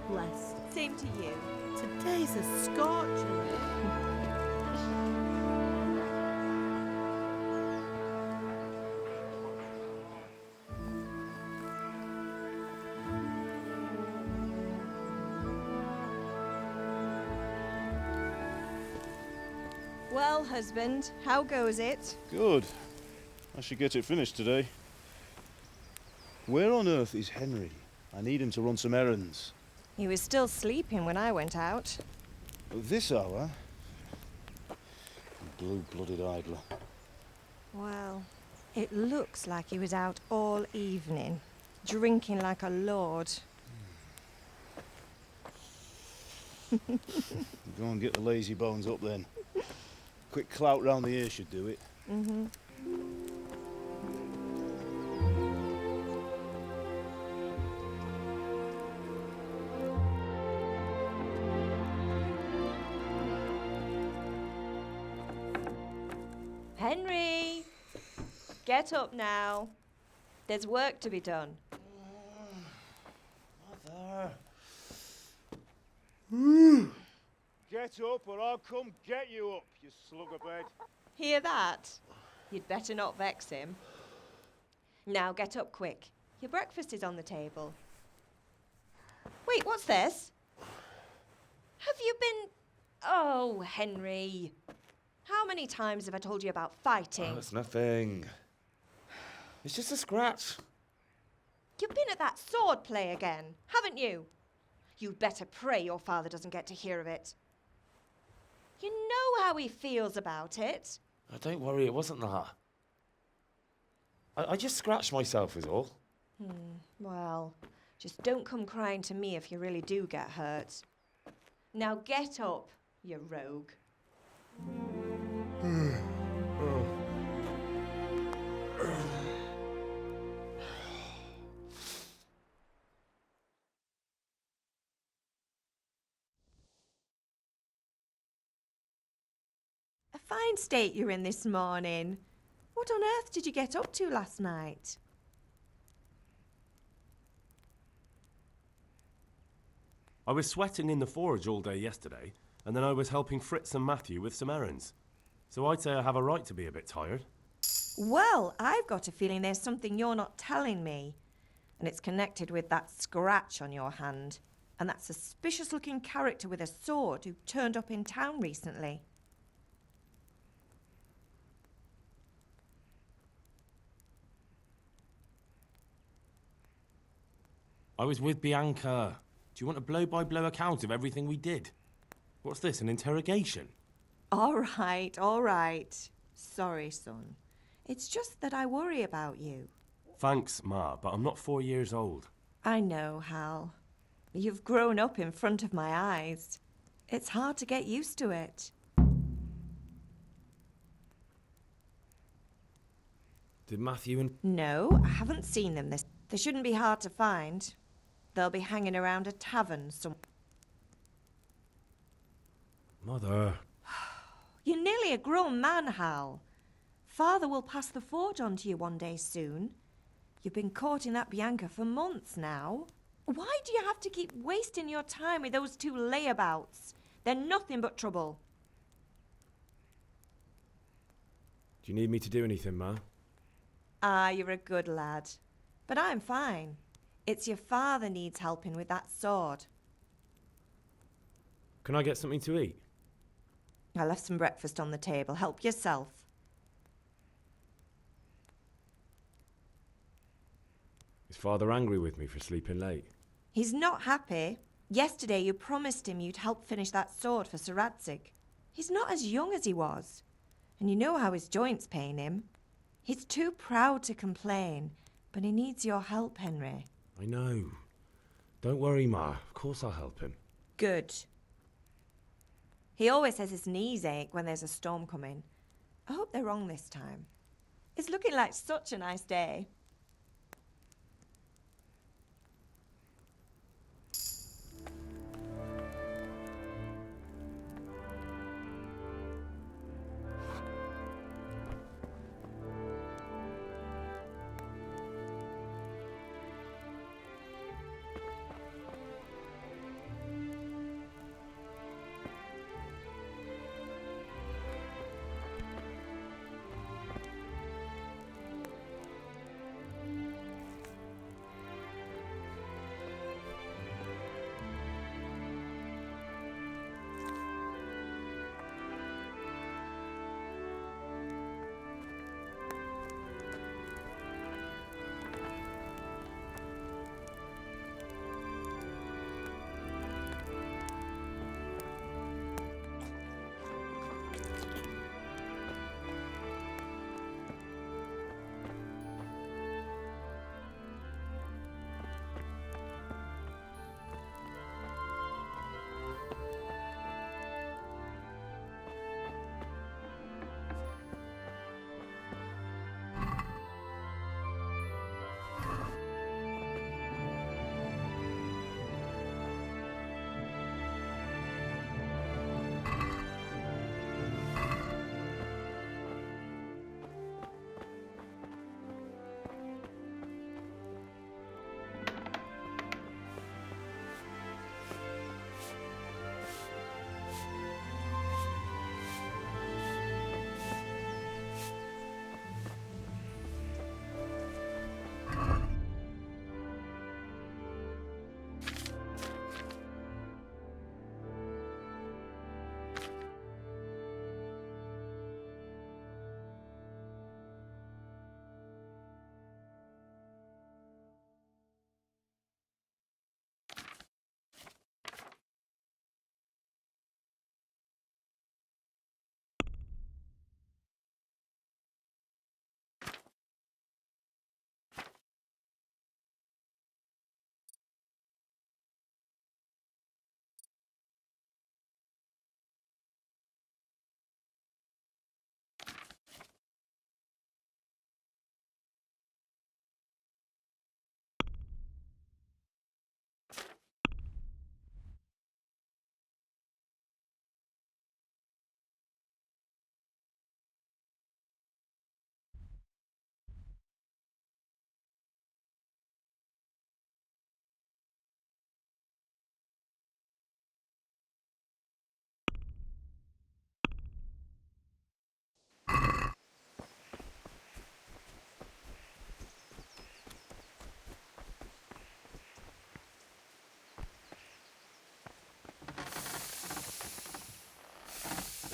blessed. Same to you. Today's a scorcher. Well, husband, how goes it? Good. I should get it finished today. Where on earth is Henry? I need him to run some errands. He was still sleeping when I went out. At this hour? Blue-blooded idler. Well, it looks like he was out all evening, drinking like a lord. Go and get the lazy bones up then. Quick clout round the ear should do it. Mm-hmm. Henry! Get up now. There's work to be done. Mother. Get up or I'll come get you up, you slugabed. Hear that? You'd better not vex him. Now get up quick. Your breakfast is on the table. Wait, what's this? Have you been... Oh, Henry. How many times have I told you about fighting? Oh, it's nothing. It's just a scratch. You've been at that sword play again, haven't you? You'd better pray your father doesn't get to hear of it. You know how he feels about it. Oh, don't worry, it wasn't that. I just scratched myself is all. Well, just don't come crying to me if you really do get hurt. Now get up, you rogue. A fine state you're in this morning. What on earth did you get up to last night? I was sweating in the forge all day yesterday, and then I was helping Fritz and Matthew with some errands. So I'd say I have a right to be a bit tired. Well, I've got a feeling there's something you're not telling me. And it's connected with that scratch on your hand. And that suspicious-looking character with a sword who turned up in town recently. I was with Bianca. Do you want a blow-by-blow account of everything we did? What's this, an interrogation? All right. Sorry, son. It's just that I worry about you. Thanks, Ma, but I'm not 4 years old. I know, Hal. You've grown up in front of my eyes. It's hard to get used to it. Did Matthew and... No, I haven't seen them this... They shouldn't be hard to find. They'll be hanging around a tavern somewhere. Mother... You're nearly a grown man, Hal. Father will pass the forge on to you one day soon. You've been courting that Bianca for months now. Why do you have to keep wasting your time with those two layabouts? They're nothing but trouble. Do you need me to do anything, Ma? Ah, you're a good lad. But I'm fine. It's your father needs helping with that sword. Can I get something to eat? I left some breakfast on the table. Help yourself. Is Father angry with me for sleeping late? He's not happy. Yesterday you promised him you'd help finish that sword for Sir Radzig. He's not as young as he was. And you know how his joints pain him. He's too proud to complain, but he needs your help, Henry. I know. Don't worry, Ma. Of course I'll help him. Good. He always says his knees ache when there's a storm coming. I hope they're wrong this time. It's looking like such a nice day.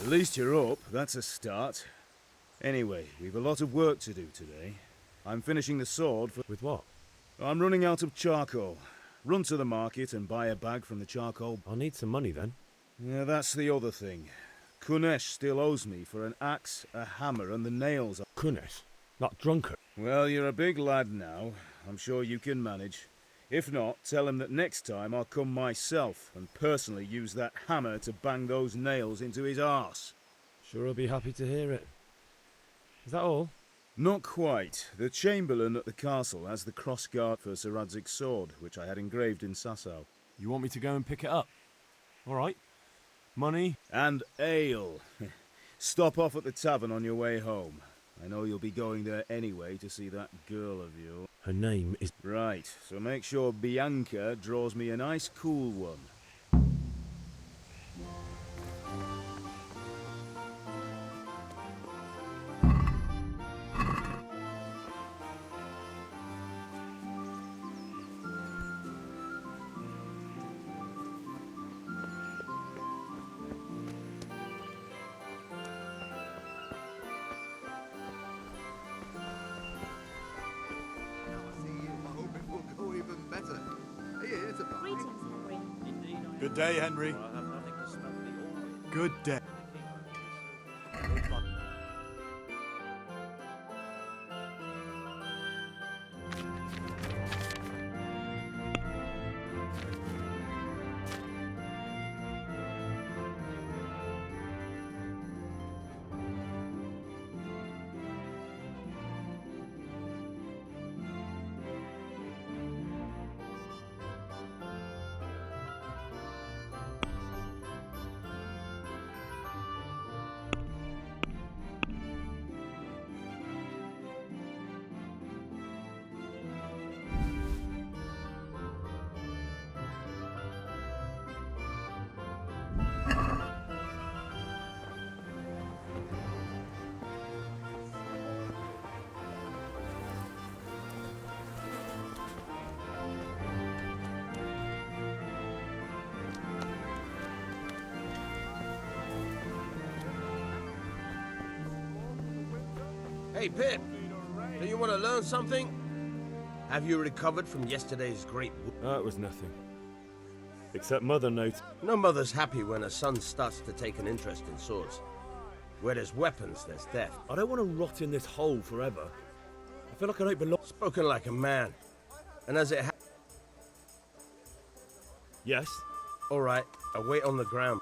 At least you're up. That's a start. Anyway, we've a lot of work to do today. I'm finishing the sword for... With what? I'm running out of charcoal. Run to the market and buy a bag from the charcoal... I'll need some money then. Yeah, that's the other thing. Kunesh still owes me for an axe, a hammer, and the nails. Kunesh? Not drunkard? Well, you're a big lad now. I'm sure you can manage. If not, tell him that next time I'll come myself and personally use that hammer to bang those nails into his arse. Sure, I'll be happy to hear it. Is that all? Not quite. The Chamberlain at the castle has the crossguard for Sir Radzig's sword, which I had engraved in Sasau. You want me to go and pick it up? All right. Money? And ale. Stop off at the tavern on your way home. I know you'll be going there anyway to see that girl of yours. Her name is... Right, so make sure Bianca draws me a nice cool one. Good day, Henry. Good day. Hey, Pip, do you want to learn something? Have you recovered from yesterday's great... That was nothing. Except Mother note. No mother's happy when her son starts to take an interest in swords. Where there's weapons, there's death. I don't want to rot in this hole forever. I feel like I don't belong... Spoken like a man. And as it Yes? All right, I'll wait on the ground.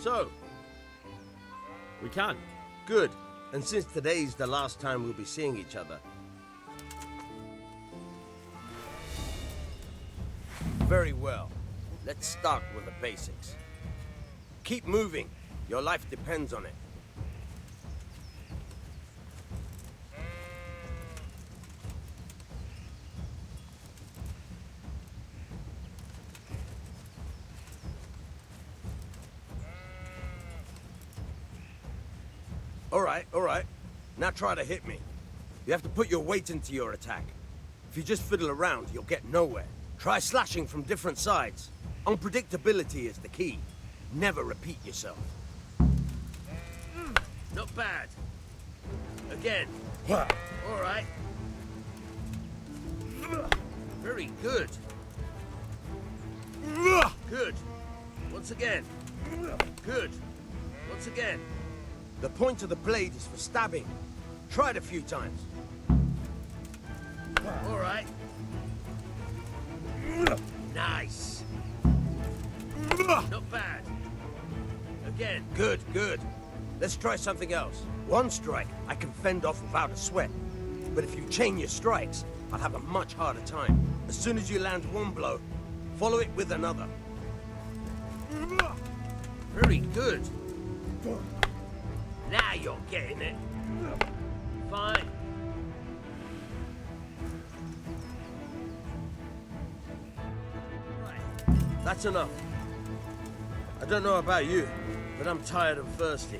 So, We can. good. And since today's the last time we'll be seeing each other... Very well. Let's start with the basics. Keep moving. Your life depends on it. All right. Now try to hit me. You have to put your weight into your attack. If you just fiddle around, you'll get nowhere. Try slashing from different sides. Unpredictability is the key. Never repeat yourself. Not bad. Again. All right. Very good. Good. Once again. Good. Once again. The point of the blade is for stabbing. Try it a few times. All right. Nice. Not bad. Again. Good, good. Let's try something else. One strike I can fend off without a sweat. But if you chain your strikes, I'll have a much harder time. As soon as you land one blow, follow it with another. Very good. Now you're getting it. Fine. Right. That's enough. I don't know about you, but I'm tired and thirsty.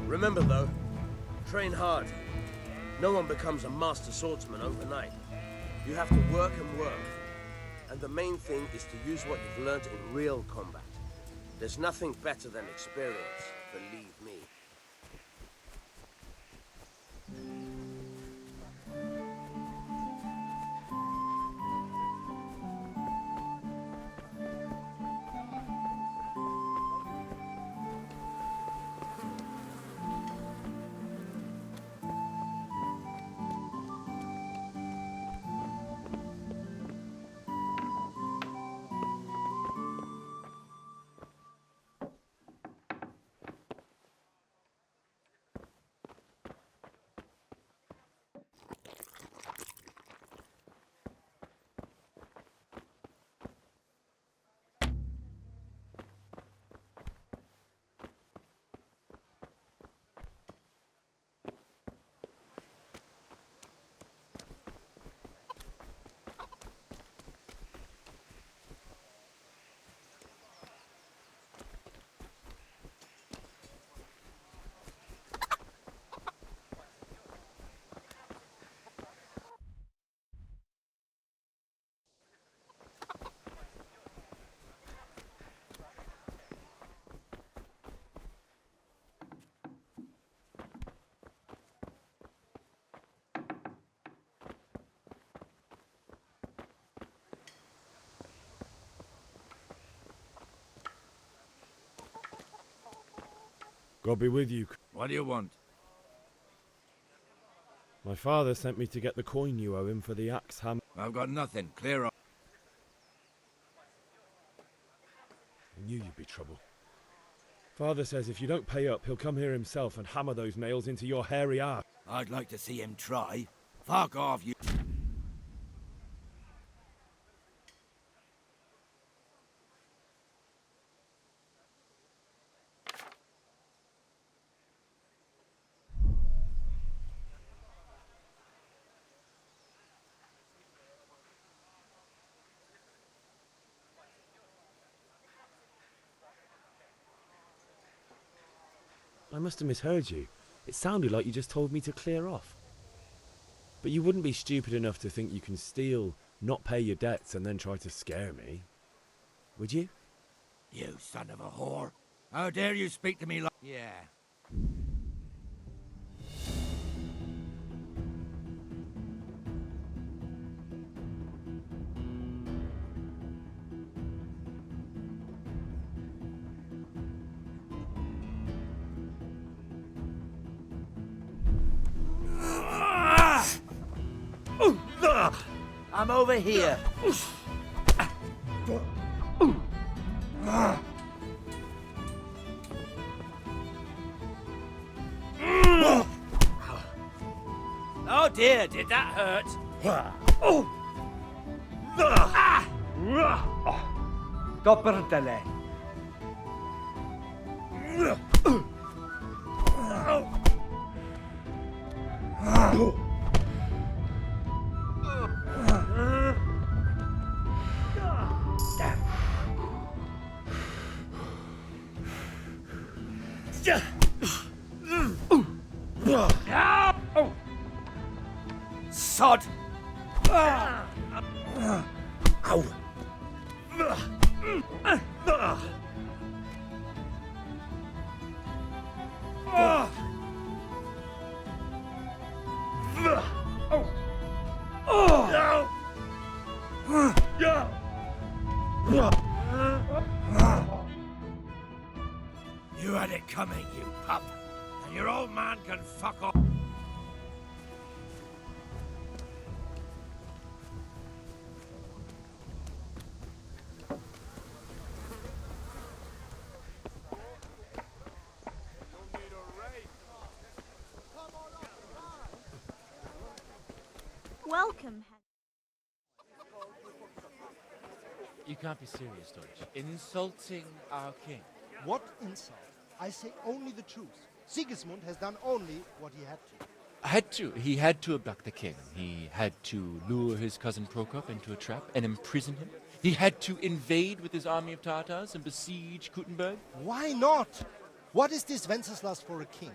Remember though, train hard. No one becomes a master swordsman overnight. You have to work and work. And the main thing is to use what you've learned in real combat. There's nothing better than experience, believe me. God be with you. What do you want? My father sent me to get the coin you owe him for the axe hammer. I've got nothing. Clear up. I knew you'd be trouble. Father says if you don't pay up, he'll come here himself and hammer those nails into your hairy ass. I'd like to see him try. Fuck off, you... I must have misheard you. It sounded like you just told me to clear off. But you wouldn't be stupid enough to think you can steal, not pay your debts, and then try to scare me. Would you? You son of a whore. How dare you speak to me like... Yeah. I'm over here. Oh dear, did that hurt? Dopperdele. Sod! Ow! had it coming, you pup. And your old man can fuck off. Welcome. You can't be serious, Deutsch. Insulting our king. What insult? I say only the truth. Sigismund has done only what he had to. He had to abduct the king. He had to lure his cousin Prokop into a trap and imprison him. He had to invade with his army of Tatars and besiege Kuttenberg. Why not? What is this Wenceslas for a king?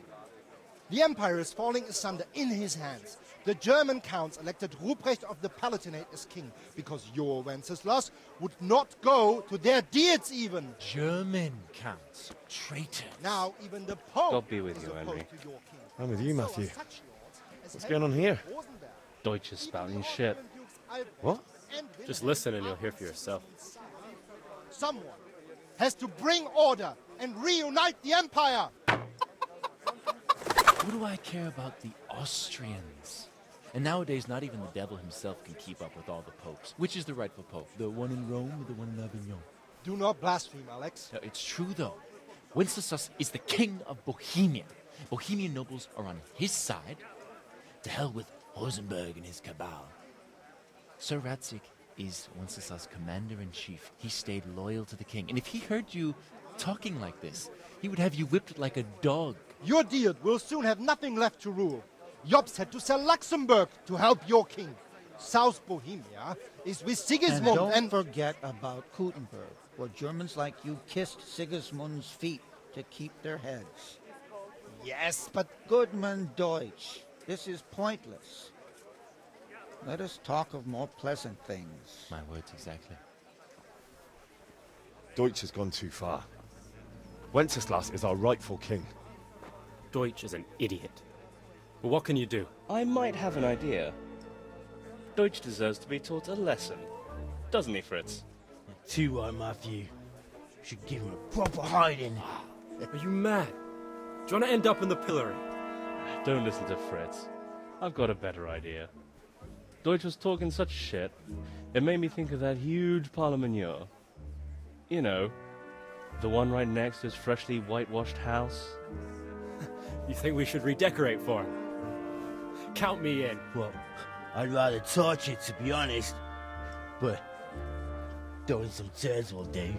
The empire is falling asunder in his hands. The German counts elected Ruprecht of the Palatinate as king because your Wenceslas would not go to their deeds even. German counts. Traitors. Now even the Pope God be with is you, opposed Henry. to your king. I'm with you, So are Matthew. such lords as What's going on here? Rosenberg. Deutsch is spouting shit. What? Just listen and you'll hear for yourself. Someone has to bring order and reunite the empire. What do I care about the Austrians? And nowadays, not even the devil himself can keep up with all the popes. Which is the rightful pope? The one in Rome or the one in Avignon? Do not blaspheme, Alex. No, it's true, though. Wenceslas is the king of Bohemia. Bohemian nobles are on his side. To hell with Rosenberg and his cabal. Sir Radzik is Wenceslas' commander-in-chief. He stayed loyal to the king. And if he heard you talking like this, he would have you whipped like a dog. Your deed will soon have nothing left to rule. Jobst had to sell Luxembourg to help your king. South Bohemia is with Sigismund And don't forget about Kuttenberg, where Germans like you kissed Sigismund's feet to keep their heads. Yes, but Goodman Deutsch, this is pointless. Let us talk of more pleasant things. My words exactly. Deutsch has gone too far. Wenceslas is our rightful king. Deutsch is an idiot. But what can you do? I might have an idea. Deutsch deserves to be taught a lesson. Doesn't he, Fritz? Too right, Matthew. Should give him a proper hiding. Are you mad? Do you want to end up in the pillory? Don't listen to Fritz. I've got a better idea. Deutsch was talking such shit, it made me think of that huge parliament. You know, the one right next to his freshly whitewashed house. You think we should redecorate for him? Count me in. Well, I'd rather torch it, to be honest. But throwing some tears will do.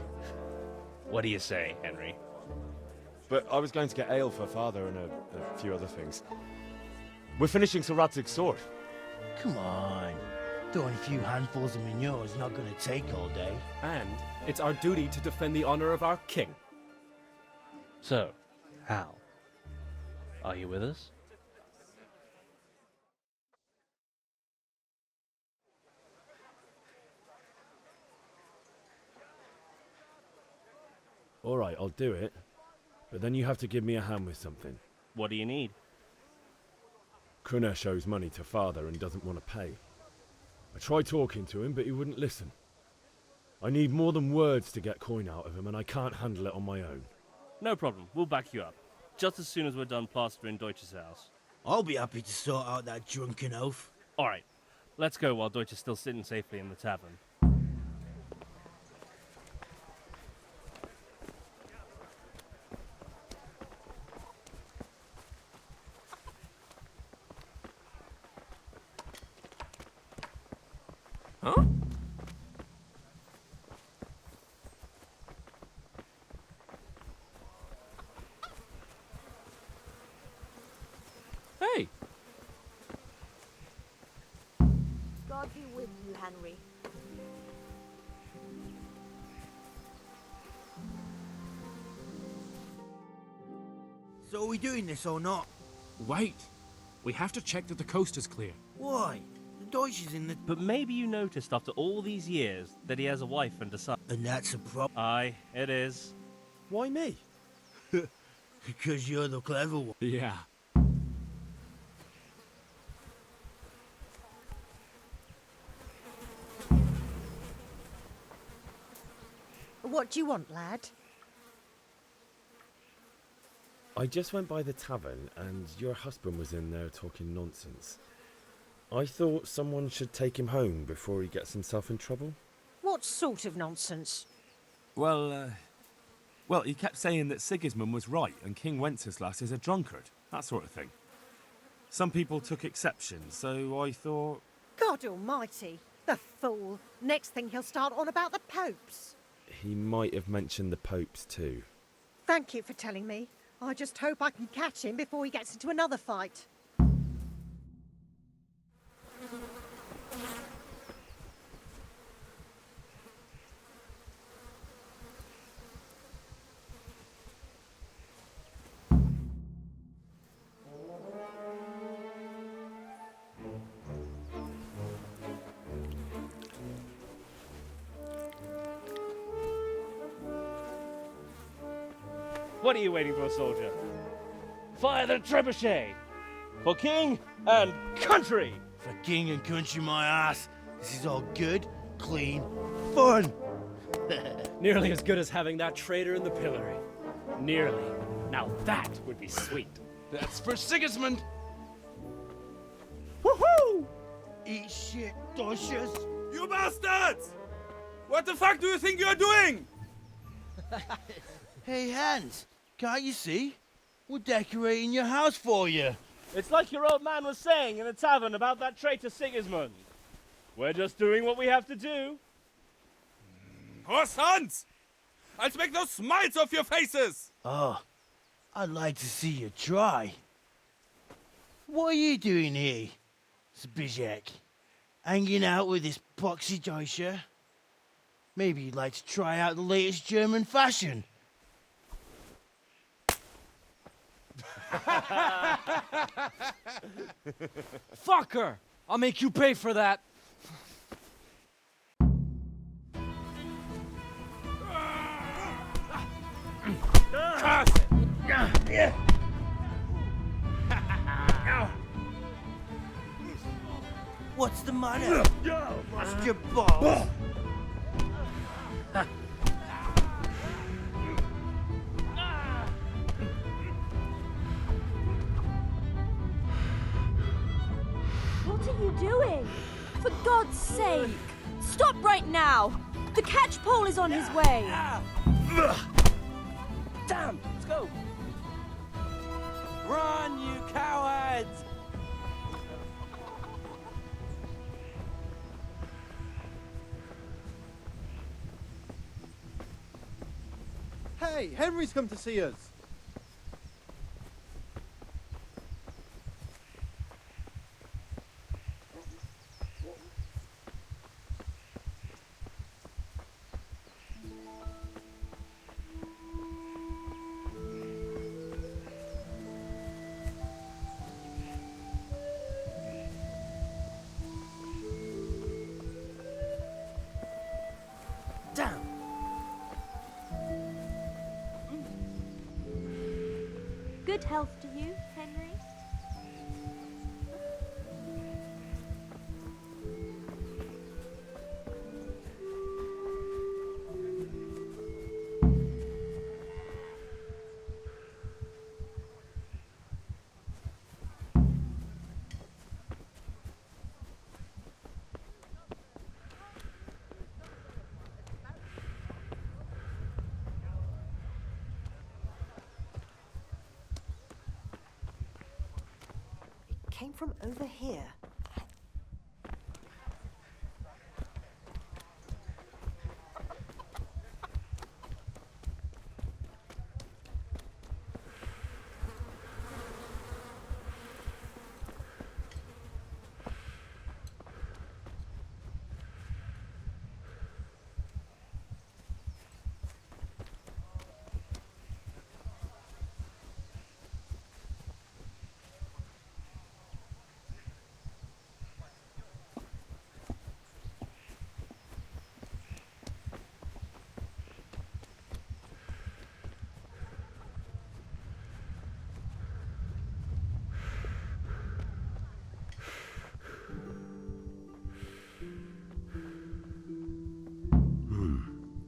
What do you say, Henry? But I was going to get ale for father and a few other things. We're finishing Sir Radzig's sword. Come on. Throwing a few handfuls of manure is not going to take all day. And it's our duty to defend the honor of our king. So, Hal, are you with us? All right, I'll do it. But then you have to give me a hand with something. What do you need? Krunner shows money to father and doesn't want to pay. I tried talking to him, but he wouldn't listen. I need more than words to get coin out of him, and I can't handle it on my own. No problem, we'll back you up. Just as soon as we're done plastering Deutsch's house. I'll be happy to sort out that drunken oaf. Alright, let's go while Deutsch is still sitting safely in the tavern. Huh? Hey! God be with you, Henry. So are we doing this or not? Wait. We have to check that the coast is clear. Why? The Deutsch is in the... But maybe you noticed after all these years that he has a wife and a son. And that's a problem. Aye, it is. Why me? Because you're the clever one. Yeah. What do you want, lad? I just went by the tavern and your husband was in there talking nonsense. I thought someone should take him home before he gets himself in trouble. What sort of nonsense? Well, he kept saying that Sigismund was right and King Wenceslas is a drunkard, that sort of thing. Some people took exception, so I thought... God almighty, the fool. Next thing he'll start on about the popes. He might have mentioned the popes too. Thank you for telling me. I just hope I can catch him before he gets into another fight. What are you waiting for, soldier? Fire the trebuchet! For king and country! For king and country, my ass. This is all good, clean, fun. Nearly as good as having that traitor in the pillory. Nearly. Now that would be sweet. That's for Sigismund. Woohoo! Eat shit, doshes. You bastards! What the fuck do you think you're doing? Hey, Hans, can't you see? We're decorating your house for you. It's like your old man was saying in the tavern about that traitor Sigismund. We're just doing what we have to do. Horse Hans! I'll make those smiles off your faces! Oh, I'd like to see you try. What are you doing here, Zbyszek? Hanging out with this poxy Deutscher? Maybe you'd like to try out the latest German fashion. Fucker! I'll make you pay for that. What's the matter? Bust your balls. What are you doing? For God's sake! Stop right now! The catch pole is on his way! Damn! Let's go! Run, you cowards! Hey, Henry's come to see us. Damn! Good health to you, Henry. Came from over here.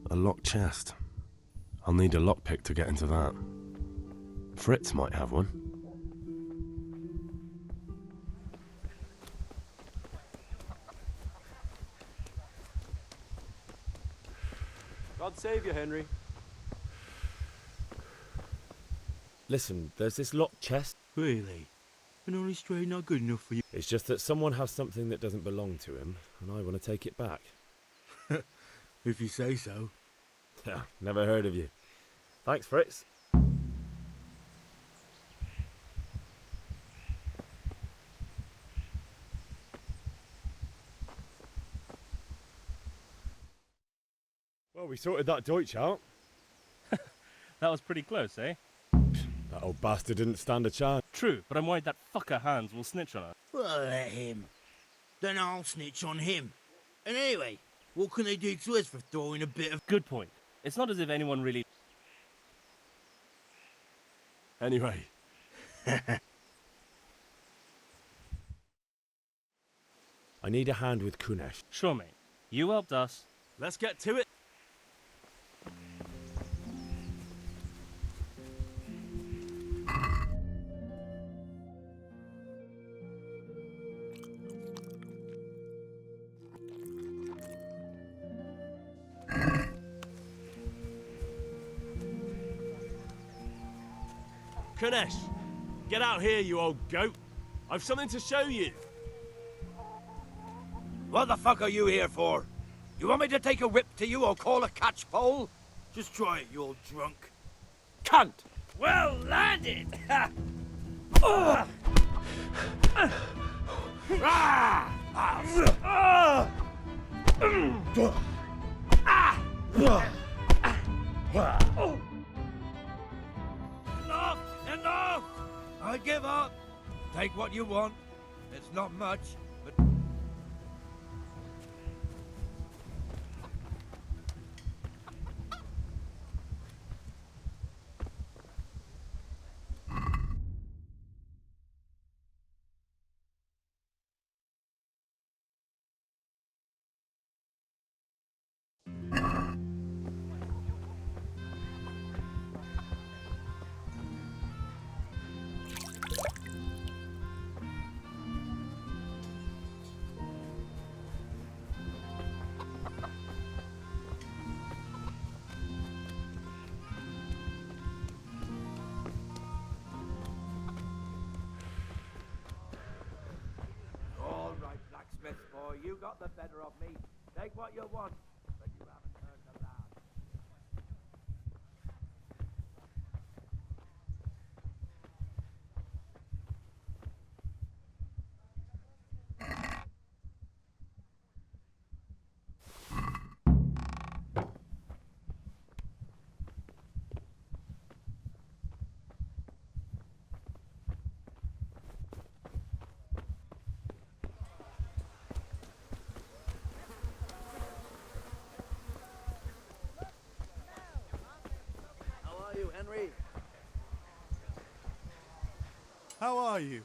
A locked chest. I'll need a lockpick to get into that. Fritz might have one. God save you, Henry. Listen, there's this locked chest. Really? And only straight not good enough for you? It's just that someone has something that doesn't belong to him, and I want to take it back. If you say so. Never heard of you. Thanks, Fritz. Well, we sorted that Deutsch out. That was pretty close, eh? That old bastard didn't stand a chance. True, but I'm worried that fucker Hans will snitch on us. Well, let him. Then I'll snitch on him. And anyway, what can they do to us for throwing a bit of... Good point. It's not as if anyone really... Anyway. I need a hand with Kunesh. Sure, mate. You helped us. Let's get to it. Kunesh, get out here, you old goat. I've something to show you. What the fuck are you here for? You want me to take a whip to you or call a catch pole? Just try it, you old drunk. Cunt! Well landed! Enough! Enough! I give up. Take what you want. It's not much, but... All right, blacksmith boy, you got the better of me. Take what you want, but you haven't heard the last. Henry. How are you?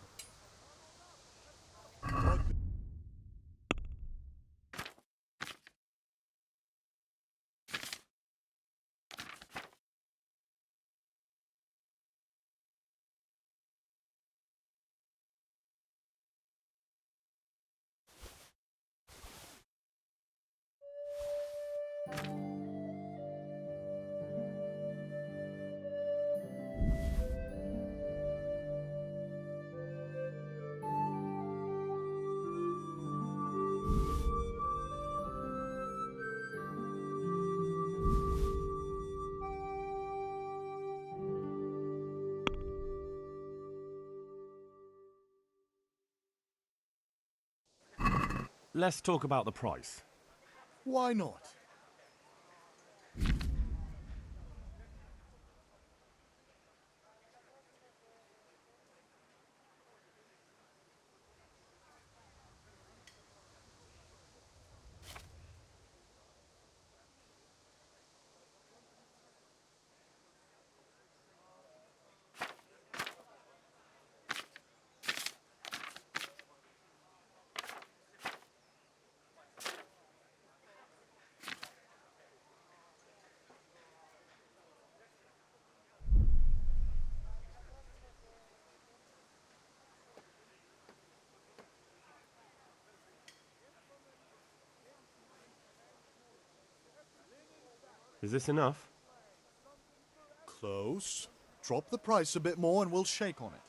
Let's talk about the price. Why not? Is this enough? Close. Drop the price a bit more and we'll shake on it.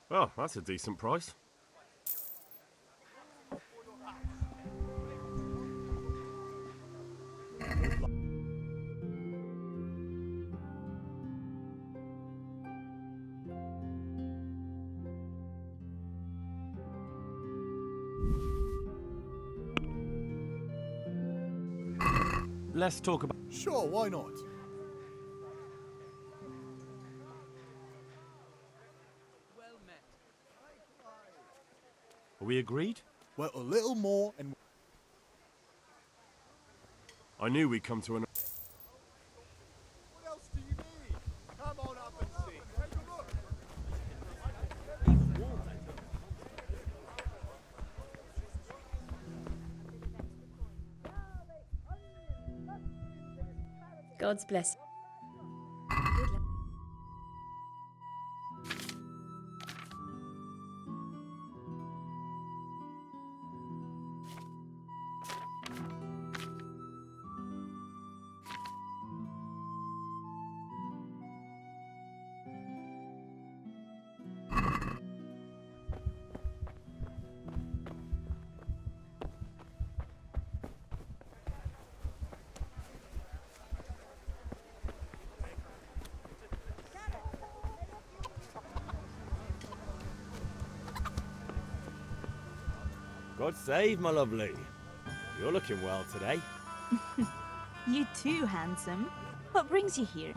Well, that's a decent price. Let's talk about... Sure, why not? Are we agreed? Well, a little more and... I knew we'd come to an... What else do you need? Come on up and see. Take a look. God's bless you. God save, my lovely. You're looking well today. You too, handsome. What brings you here?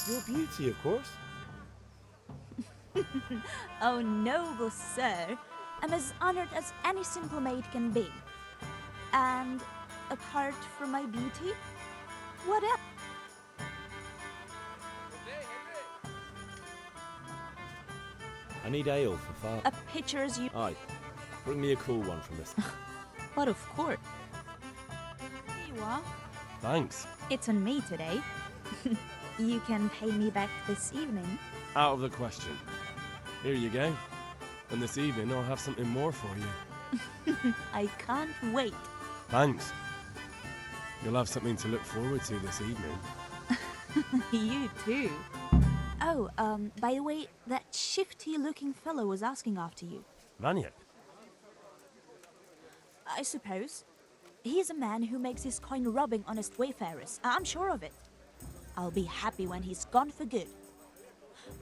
Your beauty, of course. Oh, noble sir. I'm as honored as any simple maid can be. And apart from my beauty, what else? I need ale for far. A pitcher as you... Aye. Bring me a cool one from this. But of course. Here you are. Thanks. It's on me today. You can pay me back this evening. Out of the question. Here you go. And this evening I'll have something more for you. I can't wait. Thanks. You'll have something to look forward to this evening. You too. Oh, by the way, that shifty-looking fellow was asking after you. Vaniak? I suppose. He is a man who makes his coin robbing honest wayfarers. I'm sure of it. I'll be happy when he's gone for good.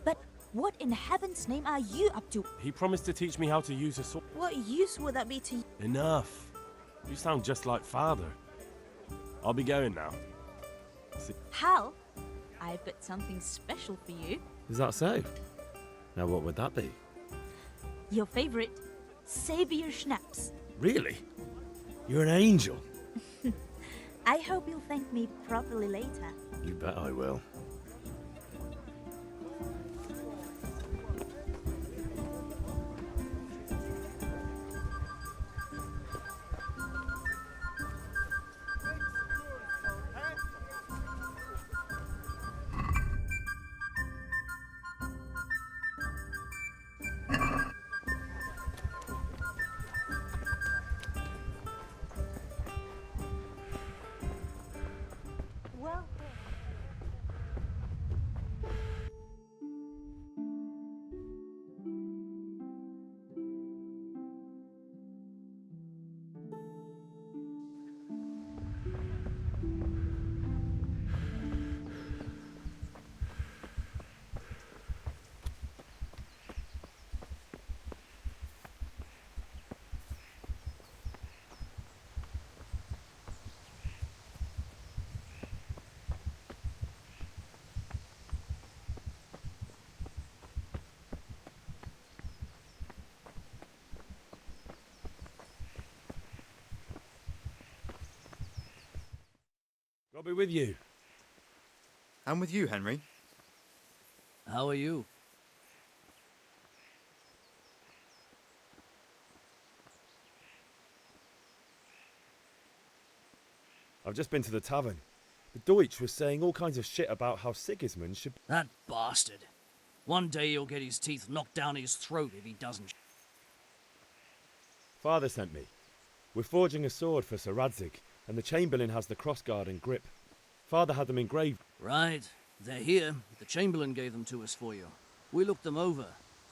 But what in heaven's name are you up to? He promised to teach me how to use a sword. What use would that be to you? Enough. You sound just like father. I'll be going now. Hal, I've got something special for you. Is that so? Now what would that be? Your favorite, Savior Schnapps. Really? You're an angel. I hope you'll thank me properly later. You bet I will. Well, I'll be with you. I'm with you, Henry. How are you? I've just been to the tavern. The Deutsch was saying all kinds of shit about how Sigismund should... That bastard. One day he'll get his teeth knocked down his throat if he doesn't. Father sent me. We're forging a sword for Sir Radzig, and the Chamberlain has the crossguard and grip. Father had them engraved. Right. They're here. The Chamberlain gave them to us for you. We looked them over.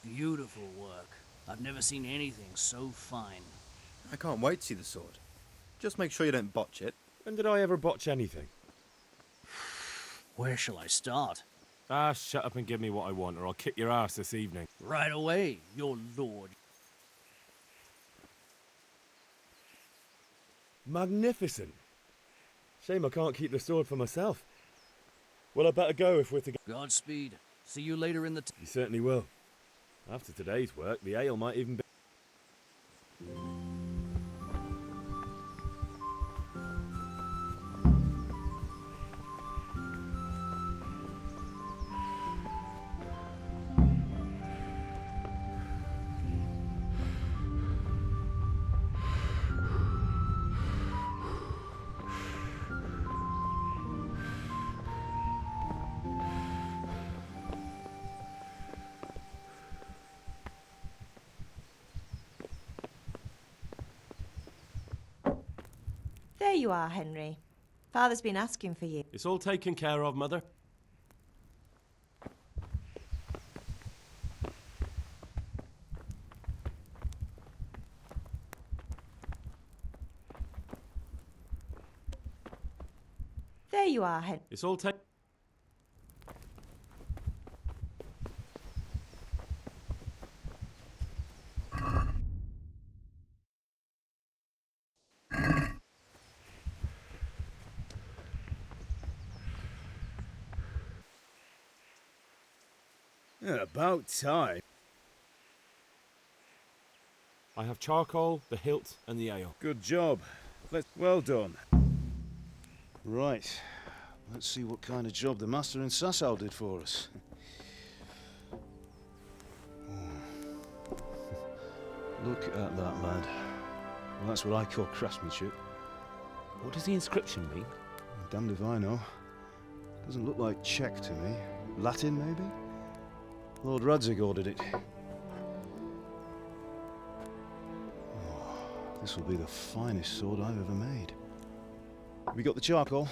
Beautiful work. I've never seen anything so fine. I can't wait to see the sword. Just make sure you don't botch it. When did I ever botch anything? Where shall I start? Ah, shut up and give me what I want, or I'll kick your ass this evening. Right away, your lord. Magnificent. Shame I can't keep the sword for myself. Well, I better go if we're to go. Godspeed. See you later in the... You certainly will. After today's work, the ale might even be... There you are, Henry. Father's been asking for you. It's all taken care of, Mother. There you are, Henry. It's all taken... About time. I have charcoal, the hilt, and the ale. Good job. Well done. Right. Let's see what kind of job the master in Sasau did for us. Look at that, lad. Well, that's what I call craftsmanship. What does the inscription mean? Damned if I know. Doesn't look like Czech to me. Latin, maybe? Lord Radzig ordered it. Oh, this will be the finest sword I've ever made. We got the charcoal?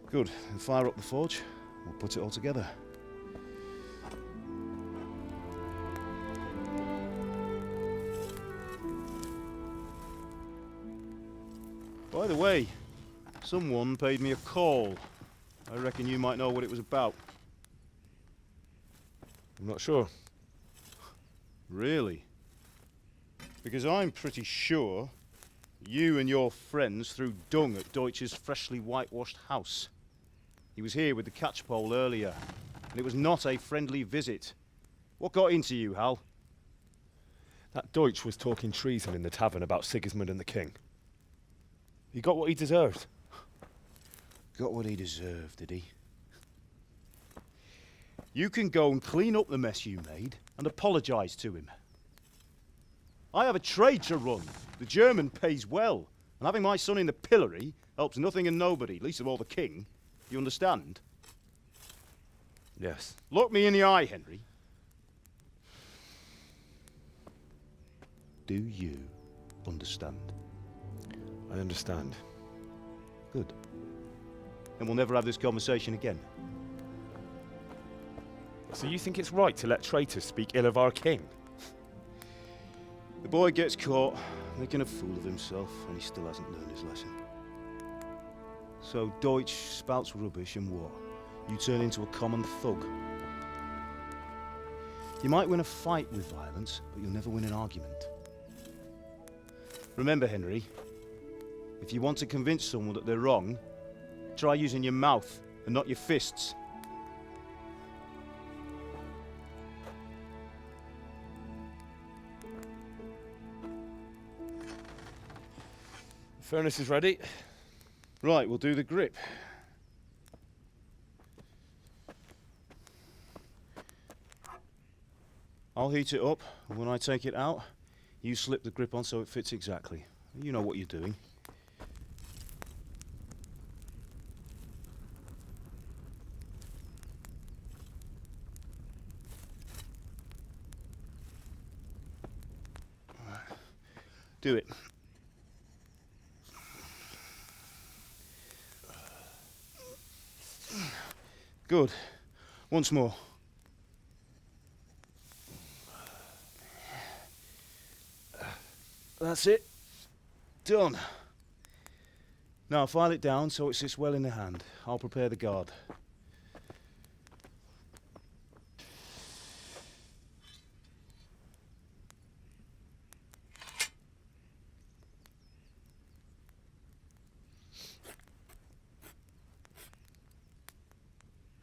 Good. Then fire up the forge. We'll put it all together. By the way, someone paid me a call. I reckon you might know what it was about. I'm not sure. Really? Because I'm pretty sure you and your friends threw dung at Deutsch's freshly whitewashed house. He was here with the catchpole earlier, and it was not a friendly visit. What got into you, Hal? That Deutsch was talking treason in the tavern about Sigismund and the king. He got what he deserved. Got what he deserved, did he? You can go and clean up the mess you made and apologise to him. I have a trade to run. The German pays well, and having my son in the pillory helps nothing and nobody, least of all the king. You understand? Yes. Look me in the eye, Henry. Do you understand? I understand. Good. Then we'll never have this conversation again. So you think it's right to let traitors speak ill of our king? The boy gets caught, making a fool of himself, and he still hasn't learned his lesson. So Deutsch spouts rubbish, and what? You turn into a common thug. You might win a fight with violence, but you'll never win an argument. Remember, Henry, if you want to convince someone that they're wrong, try using your mouth and not your fists. The furnace is ready. Right, we'll do the grip. I'll heat it up, and when I take it out, you slip the grip on so it fits exactly. You know what you're doing. Do it. Good. Once more. That's it. Done. Now file it down so it sits well in the hand. I'll prepare the guard.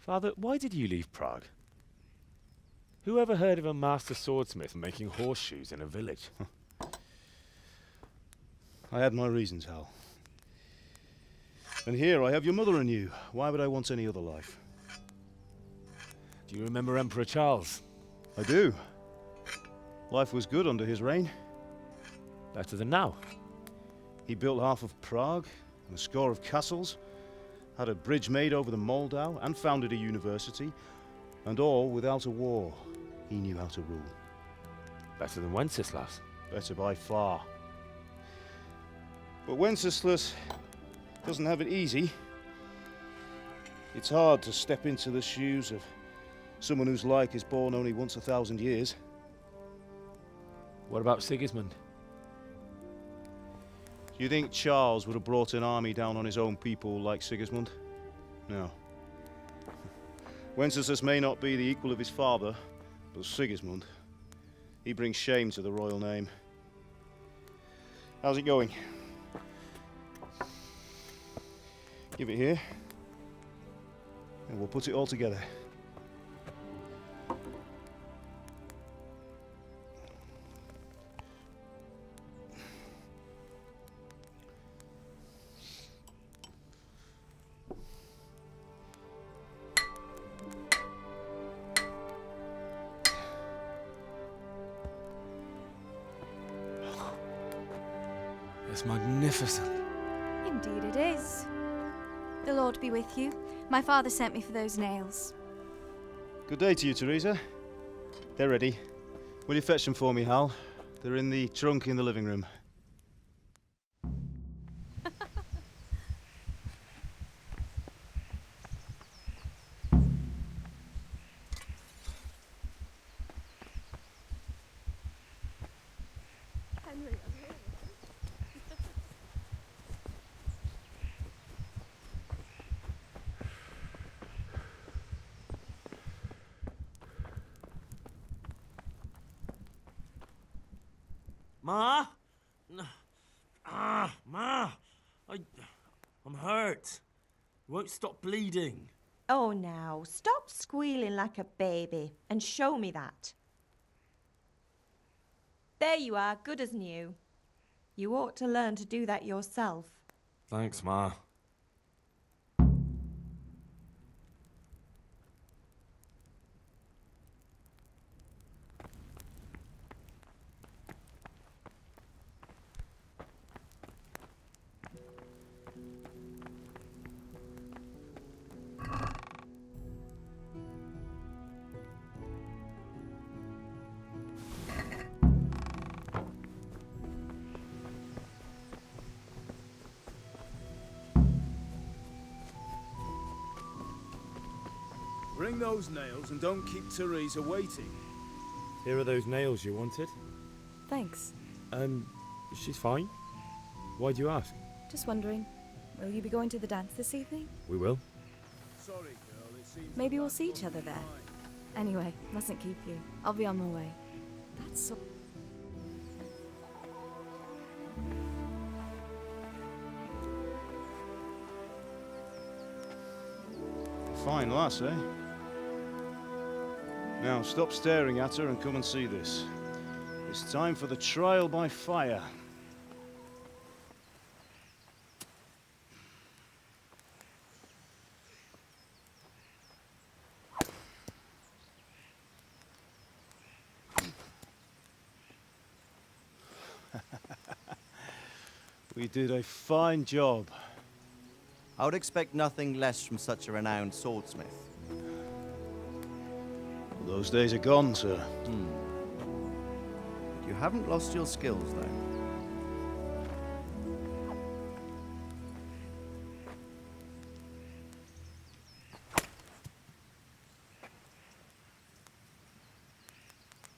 Father, why did you leave Prague? Who ever heard of a master swordsmith making horseshoes in a village? I had my reasons, Hal. And here I have your mother and you. Why would I want any other life? Do you remember Emperor Charles? I do. Life was good under his reign. Better than now. He built half of Prague and a score of castles, had a bridge made over the Moldau, and founded a university, and all without a war. He knew how to rule. Better than Wenceslas. Better by far. But Wenceslas doesn't have it easy. It's hard to step into the shoes of someone whose like is born only once 1,000 years. What about Sigismund? Do you think Charles would have brought an army down on his own people like Sigismund? No. Wenceslas may not be the equal of his father, but Sigismund, he brings shame to the royal name. How's it going? Give it here, and we'll put it all together. It's magnificent. Indeed it is. The Lord be with you. My father sent me for those nails. Good day to you, Teresa. They're ready. Will you fetch them for me, Hal? They're in the trunk in the living room. Ma? Ma! I'm hurt. It won't stop bleeding. Oh, now, stop squealing like a baby and show me that. There you are, good as new. You ought to learn to do that yourself. Thanks, Ma. Bring those nails and don't keep Teresa waiting. Here are those nails you wanted. Thanks. She's fine. Why do you ask? Just wondering, will you be going to the dance this evening? We will. Sorry, girl, it seems Maybe we'll see each other there. Anyway, mustn't keep you. I'll be on my way. That's so... Fine lass, eh? Now stop staring at her and come and see this. It's time for the trial by fire. We did a fine job. I would expect nothing less from such a renowned swordsmith. Those days are gone, sir. You haven't lost your skills, though.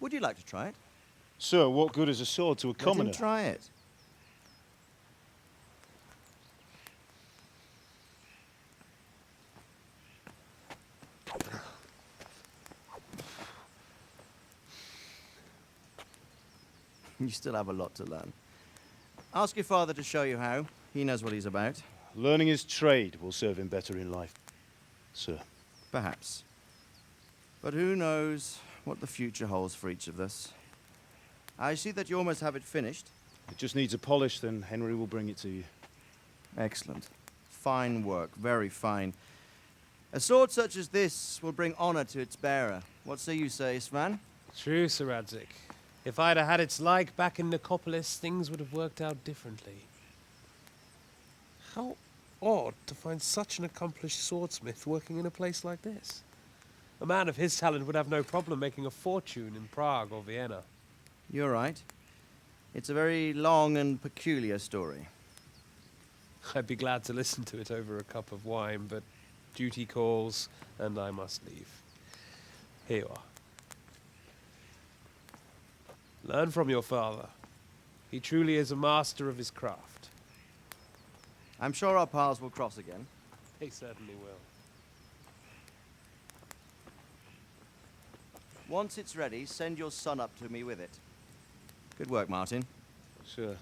Would you like to try it? Sir, what good is a sword to a commoner? Let him try it. You still have a lot to learn. Ask your father to show you how. He knows what he's about. Learning his trade will serve him better in life, sir. Perhaps. But who knows what the future holds for each of us. I see that you almost have it finished. It just needs a polish, then Henry will bring it to you. Excellent. Fine work, very fine. A sword such as this will bring honor to its bearer. What say you, Sir Istvan? True, Sir Radzig. If I'd have had its like back in Nicopolis, things would have worked out differently. How odd to find such an accomplished swordsmith working in a place like this. A man of his talent would have no problem making a fortune in Prague or Vienna. You're right. It's a very long and peculiar story. I'd be glad to listen to it over a cup of wine, but duty calls, and I must leave. Here you are. Learn from your father. He truly is a master of his craft. I'm sure our paths will cross again. They certainly will. Once it's ready, send your son up to me with it. Good work, Martin. Sir.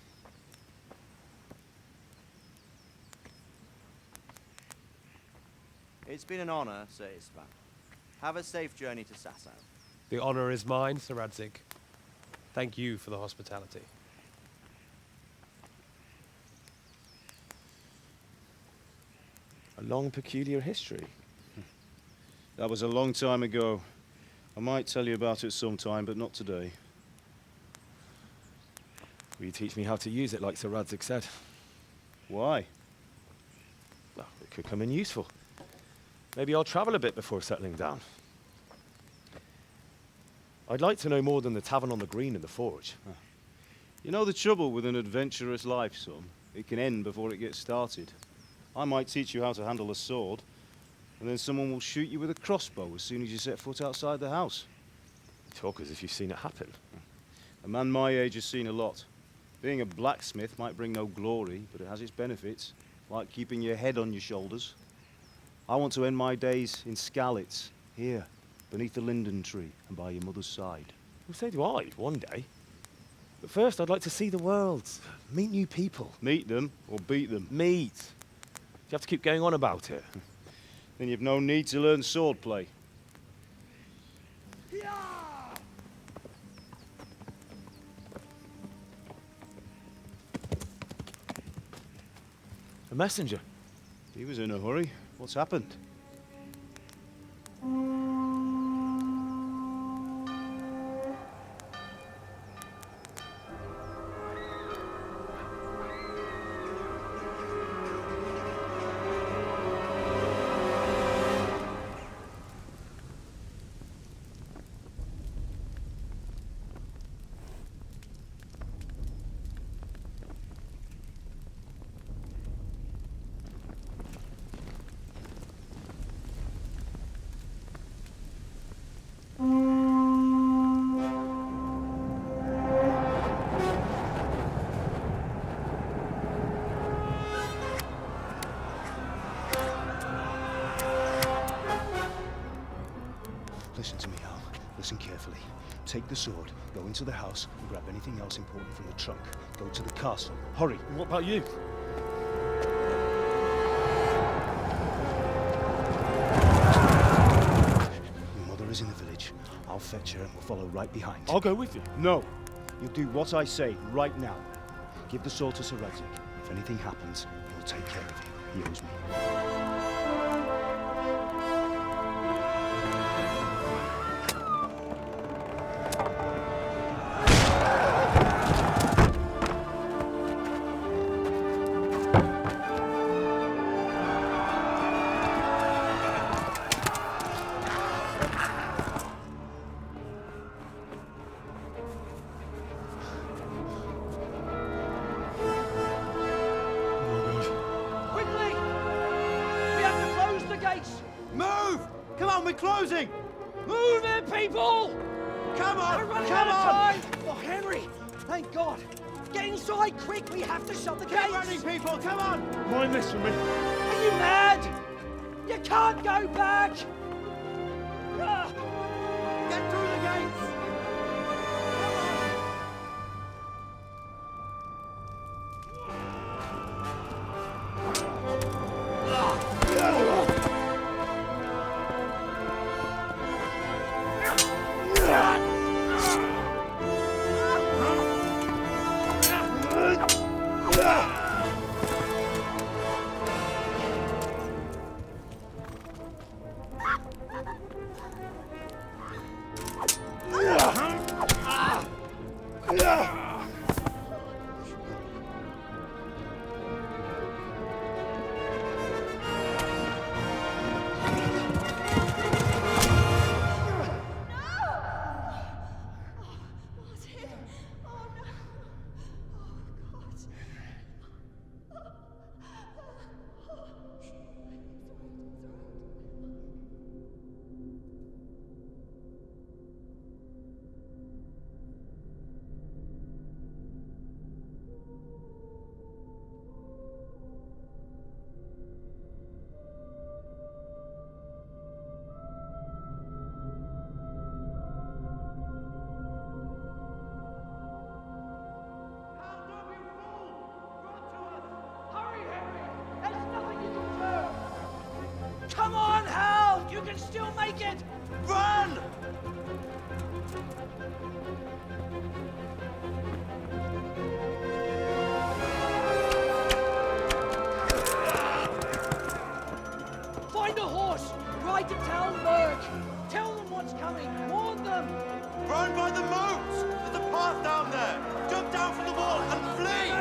It's been an honor, Sir Istvan. Have a safe journey to Sasau. The honor is mine, Sir Radzig. Thank you for the hospitality. A long, peculiar history. That was a long time ago. I might tell you about it sometime, but not today. Will you teach me how to use it like Sir Radzig said? Why? Well, it could come in useful. Maybe I'll travel a bit before settling down. I'd like to know more than the tavern on the green and the forge. You know the trouble with an adventurous life, son? It can end before it gets started. I might teach you how to handle a sword, and then someone will shoot you with a crossbow as soon as you set foot outside the house. You talk as if you've seen it happen. A man my age has seen a lot. Being a blacksmith might bring no glory, but it has its benefits, like keeping your head on your shoulders. I want to end my days in Skalitz, here, beneath the linden tree and by your mother's side. Well, so do I, one day. But first, I'd like to see the world, meet new people. Meet them or beat them? Meet. You have to keep going on about it. Then you've no need to learn swordplay. A messenger. He was in a hurry. What's happened? Listen to me, Al. Listen carefully. Take the sword, go into the house, and grab anything else important from the trunk. Go to the castle. Hurry. What about you? Your mother is in the village. I'll fetch her and we'll follow right behind. I'll go with you. No. You'll do what I say right now. Give the sword to Sir Radzig. If anything happens, he'll take care of you. He owes me. Move! Come on, we're closing! Move it, people! Come on! We're running Come out of on! time! Oh, Henry! Thank God! Get inside quick! We have to shut the gates! Get running, people! Come on! Mind this for me. Are you mad? You can't go back! Ah! Get through the gates! Come on, Hal! You can still make it! Run! Find a horse! Ride to town, Burke! Tell them what's coming! Warn them! Run by the moat! There's a path down there! Jump down from the wall and flee!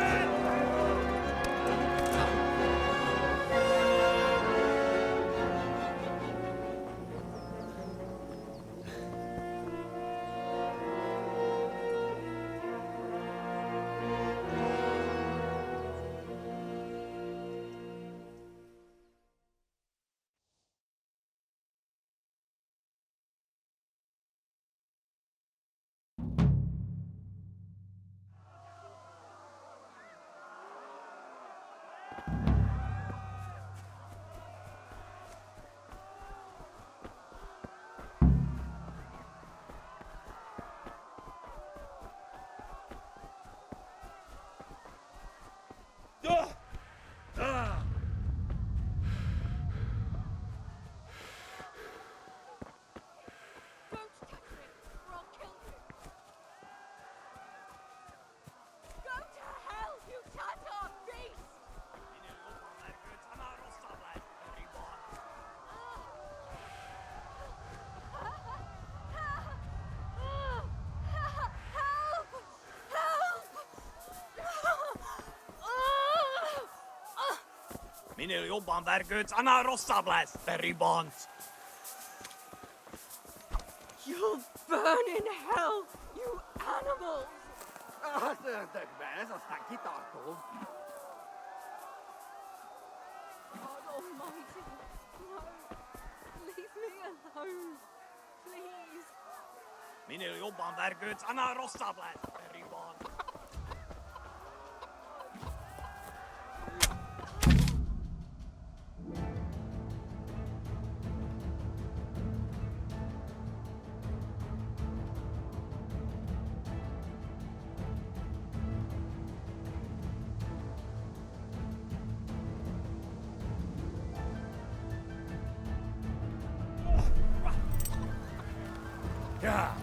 Minul jobban vergődsz, annál rosszabb lesz, te ribant! You'll burn in hell, you animals! Az ördögbe, ez aztán kitartó. God almighty, no. Leave me alone, please. Minél jobban vergődsz, annál rosszabb lesz, te ribant! Yeah.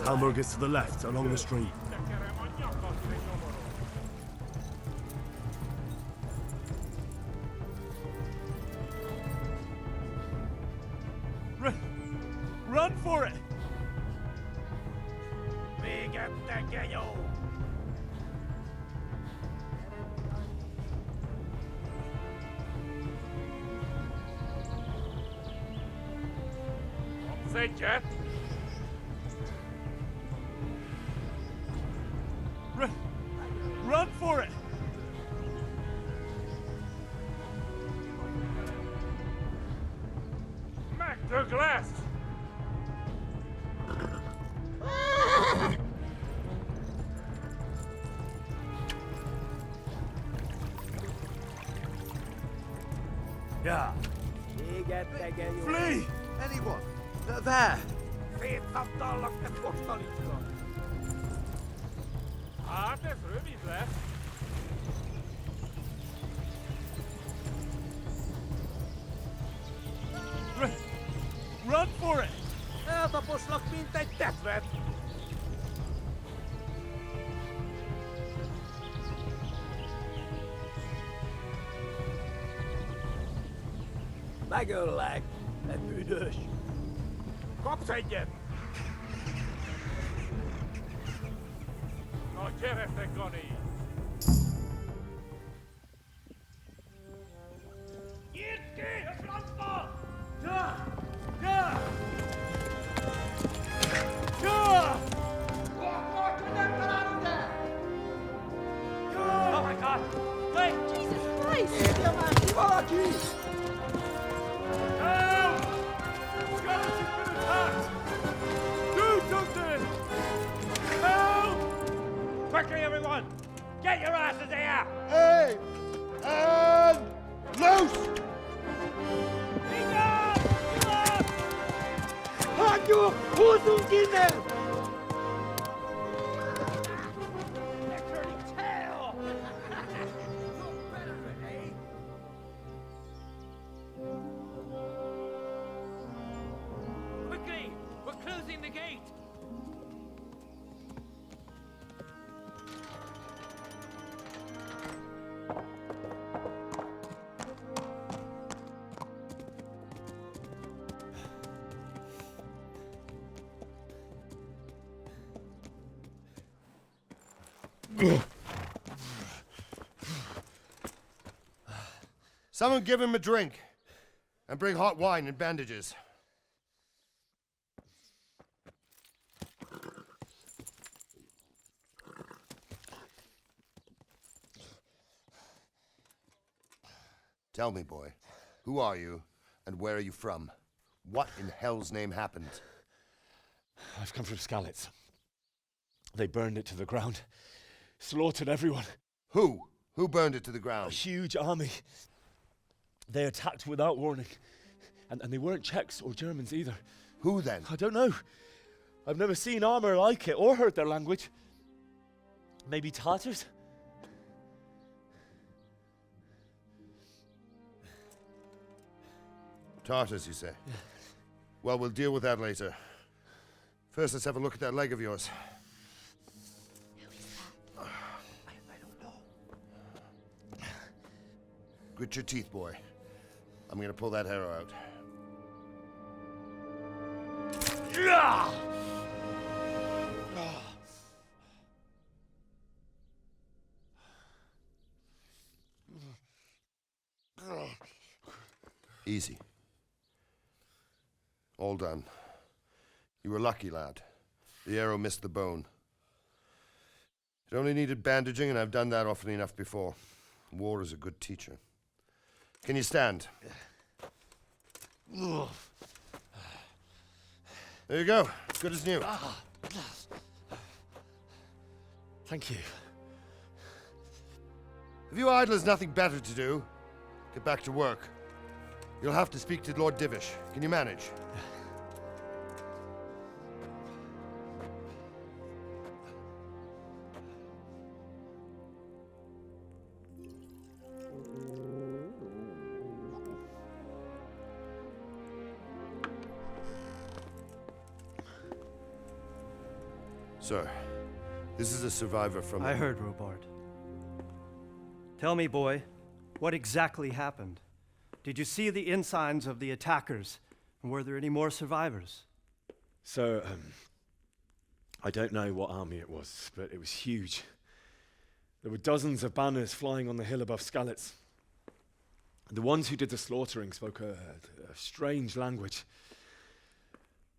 Hamburger's to the left, along the street. Run for it! Say, Jet. Run for it! Mac the glass! Yeah. Flee! Anyone? There! Det är vidare. Run for it! Tapos mintai tätvät! Megöllek, te büdös! Kapsz egyet! Na, gyere, te Gani! Nyit ki a francba! Ja! Ja! Ja! Akkor, hogy nem találunk el! Ja! Oh my God! Wait! Jesus Christ! Érje már ki valaki! Help! Skeleton's been attacked! Do something! Help! Quickly, everyone! Get your asses here! Hey! And loose! Hagyjuk! Húzzunk innen! They're turning tail! Look better, eh? Quickly! We're closing the gate! Someone give him a drink. And bring hot wine and bandages. Tell me, boy, who are you and where are you from? What in hell's name happened? I've come from Skalitz. They burned it to the ground. Slaughtered everyone. Who? Who burned it to the ground? A huge army. They attacked without warning. And they weren't Czechs or Germans either. Who then? I don't know. I've never seen armor like it or heard their language. Maybe Tatars? Tartars, you say? Yeah. Well, we'll deal with that later. First, let's have a look at that leg of yours. Who is that? I don't know. Grit your teeth, boy. I'm gonna pull that arrow out. Yeah! Easy. All done. You were lucky, lad. The arrow missed the bone. It only needed bandaging, and I've done that often enough before. War is a good teacher. Can you stand? There you go. Good as new. Thank you. Have you idlers nothing better to do? Get back to work. You'll have to speak to Lord Divish. Can you manage? Sir, this is a survivor from... I heard, Robard. Tell me, boy, what exactly happened? Did you see the ensigns of the attackers? And were there any more survivors? So, I don't know what army it was, but it was huge. There were dozens of banners flying on the hill above Skalitz. The ones who did the slaughtering spoke a strange language.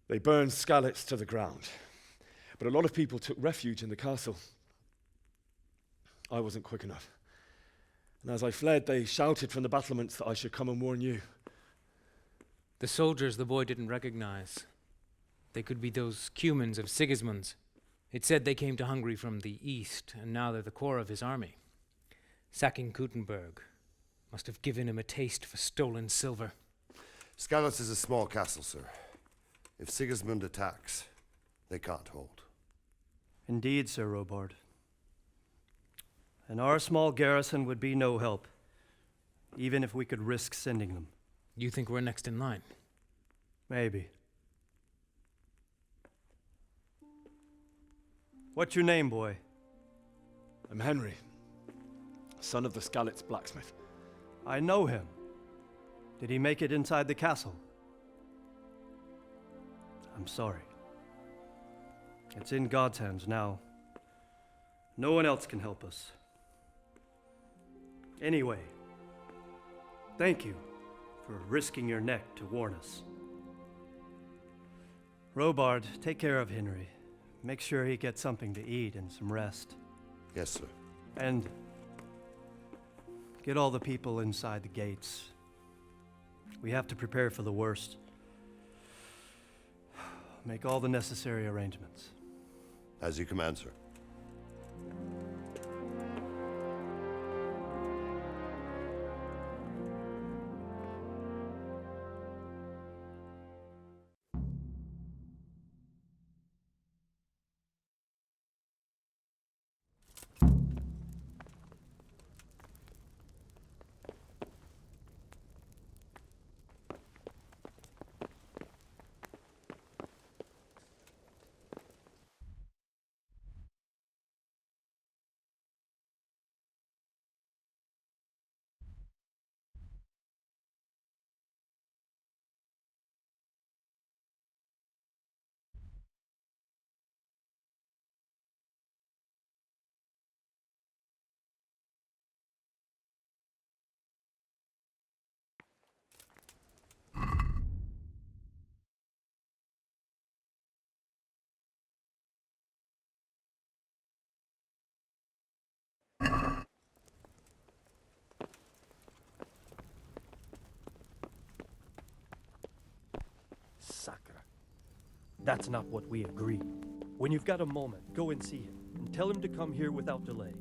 They burned Skalitz to the ground, but a lot of people took refuge in the castle. I wasn't quick enough. And as I fled, they shouted from the battlements that I should come and warn you. The soldiers the boy didn't recognize. They could be those Cumans of Sigismund's. It said they came to Hungary from the east, and now they're the core of his army. Sacking Kuttenberg must have given him a taste for stolen silver. Skalitz is a small castle, sir. If Sigismund attacks, they can't hold. Indeed, Sir Robard. And our small garrison would be no help, even if we could risk sending them. You think we're next in line? Maybe. What's your name, boy? I'm Henry, son of the Skalitz blacksmith. I know him. Did he make it inside the castle? I'm sorry. It's in God's hands now. No one else can help us. Anyway, thank you for risking your neck to warn us. Robard, take care of Henry. Make sure he gets something to eat and some rest. Yes, sir. And get all the people inside the gates. We have to prepare for the worst. Make all the necessary arrangements. As you command, sir. Sacre. That's not what we agreed. When you've got a moment, go and see him, and tell him to come here without delay.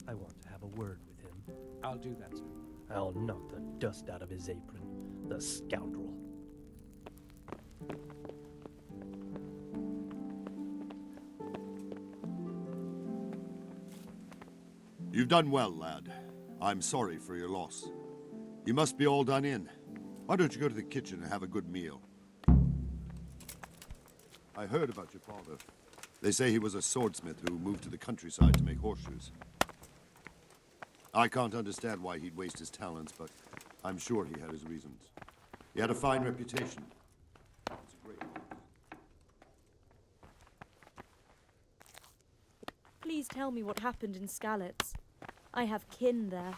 I want to have a word with him. I'll do that, sir. I'll knock the dust out of his apron, the scoundrel. You've done well, lad. I'm sorry for your loss. You must be all done in. Why don't you go to the kitchen and have a good meal? I heard about your father. They say he was a swordsmith who moved to the countryside to make horseshoes. I can't understand why he'd waste his talents, but I'm sure he had his reasons. He had a fine reputation. It's a great loss. Please tell me what happened in Skalitz. I have kin there.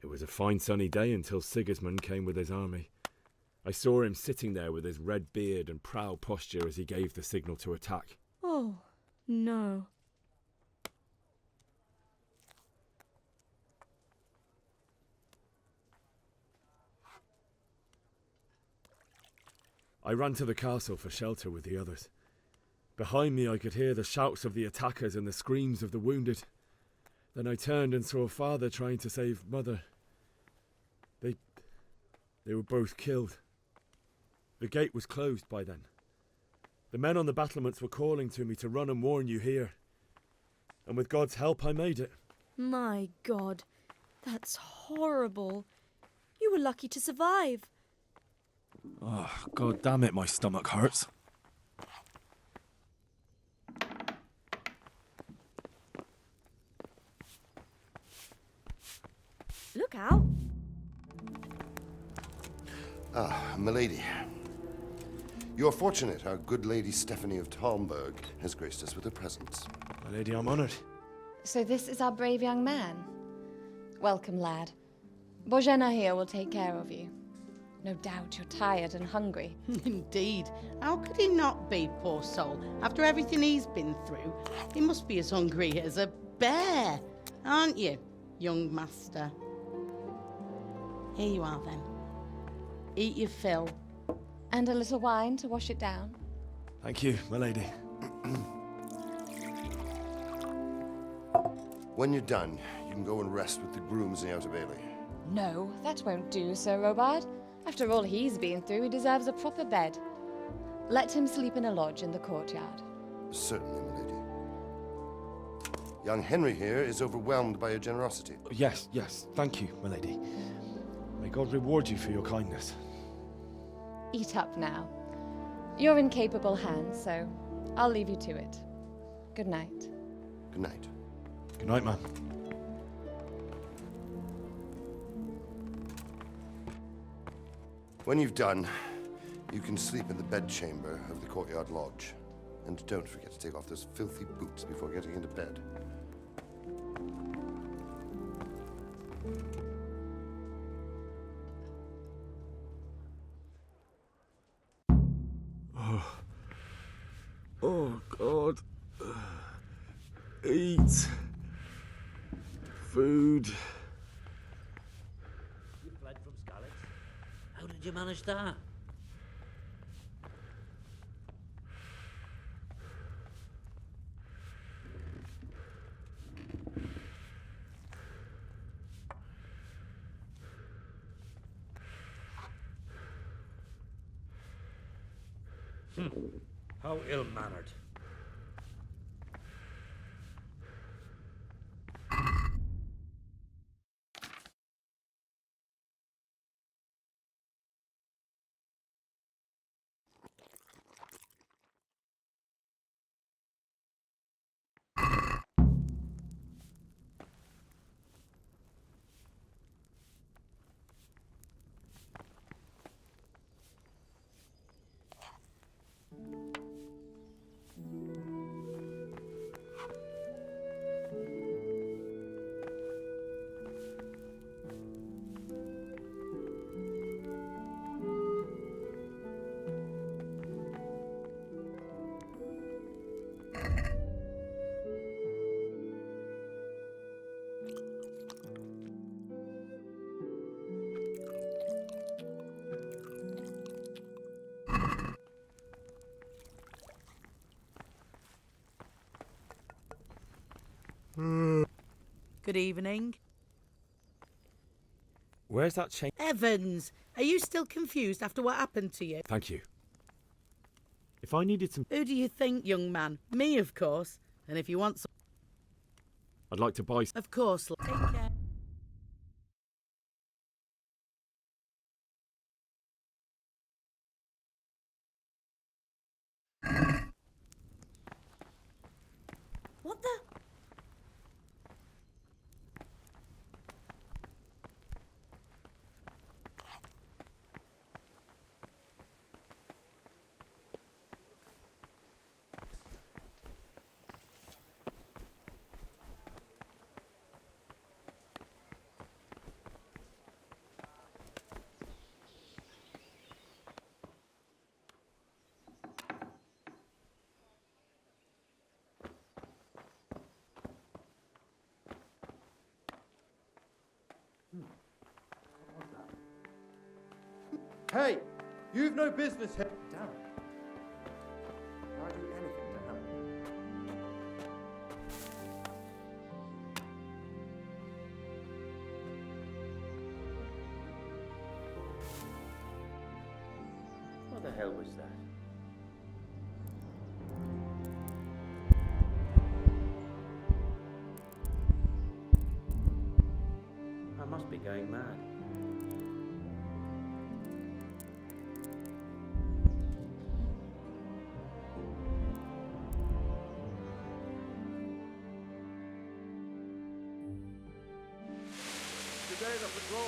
It was a fine sunny day until Sigismund came with his army. I saw him sitting there with his red beard and proud posture as he gave the signal to attack. Oh, no. I ran to the castle for shelter with the others. Behind me I could hear the shouts of the attackers and the screams of the wounded. Then I turned and saw father trying to save mother. They were both killed. The gate was closed by then. The men on the battlements were calling to me to run and warn you here. And with God's help I made it. My God. That's horrible. You were lucky to survive. Oh, god damn it, my stomach hurts. Look out. Ah, milady. You're fortunate our good lady Stephanie of Talmberg has graced us with her presence. My lady, I'm honoured. So this is our brave young man. Welcome, lad. Bojena here will take care of you. No doubt you're tired and hungry. Indeed. How could he not be, poor soul? After everything he's been through, he must be as hungry as a bear, aren't you, young master? Here you are, then. Eat your fill. And a little wine to wash it down. Thank you, my lady. When you're done, you can go and rest with the grooms in the Outer Bailey. No, that won't do, Sir Robard. After all he's been through, he deserves a proper bed. Let him sleep in a lodge in the courtyard. Certainly, milady. Young Henry here is overwhelmed by your generosity. Yes, yes, thank you, my lady. May God reward you for your kindness. Eat up now. You're in capable hands, so I'll leave you to it. Good night. Good night. Good night, ma'am. When you've done, you can sleep in the bedchamber of the courtyard lodge. And don't forget to take off those filthy boots before getting into bed. Oh, God. Eat. Food. You fled from Capellix? How did you manage that? How ill-mannered. Good evening. Where's that chain? Evans, are you still confused after what happened to you? Thank you. If I needed some... Who do you think, young man? Me, of course. And if you want some... I'd like to buy... Of course. Take care. What the? Hey, you've no business here. Damn it. I'll do anything to help. What the hell was that?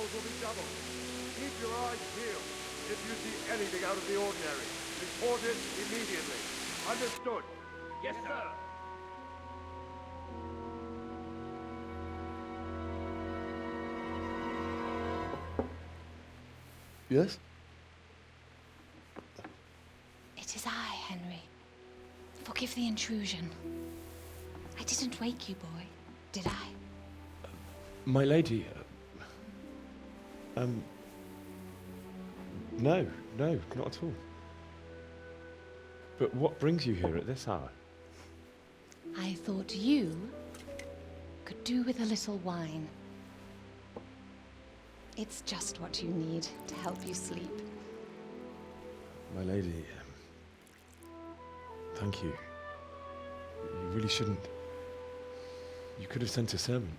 patrols will be doubled. Keep your eyes peeled. If you see anything out of the ordinary, report it immediately. Understood? Yes, sir. Yes? It is I, Henry. Forgive the intrusion. I didn't wake you, boy, did I? My lady, no, not at all. But what brings you here at this hour? I thought you could do with a little wine. It's just what you need to help you sleep. My lady, thank you. You really shouldn't. You could have sent a servant.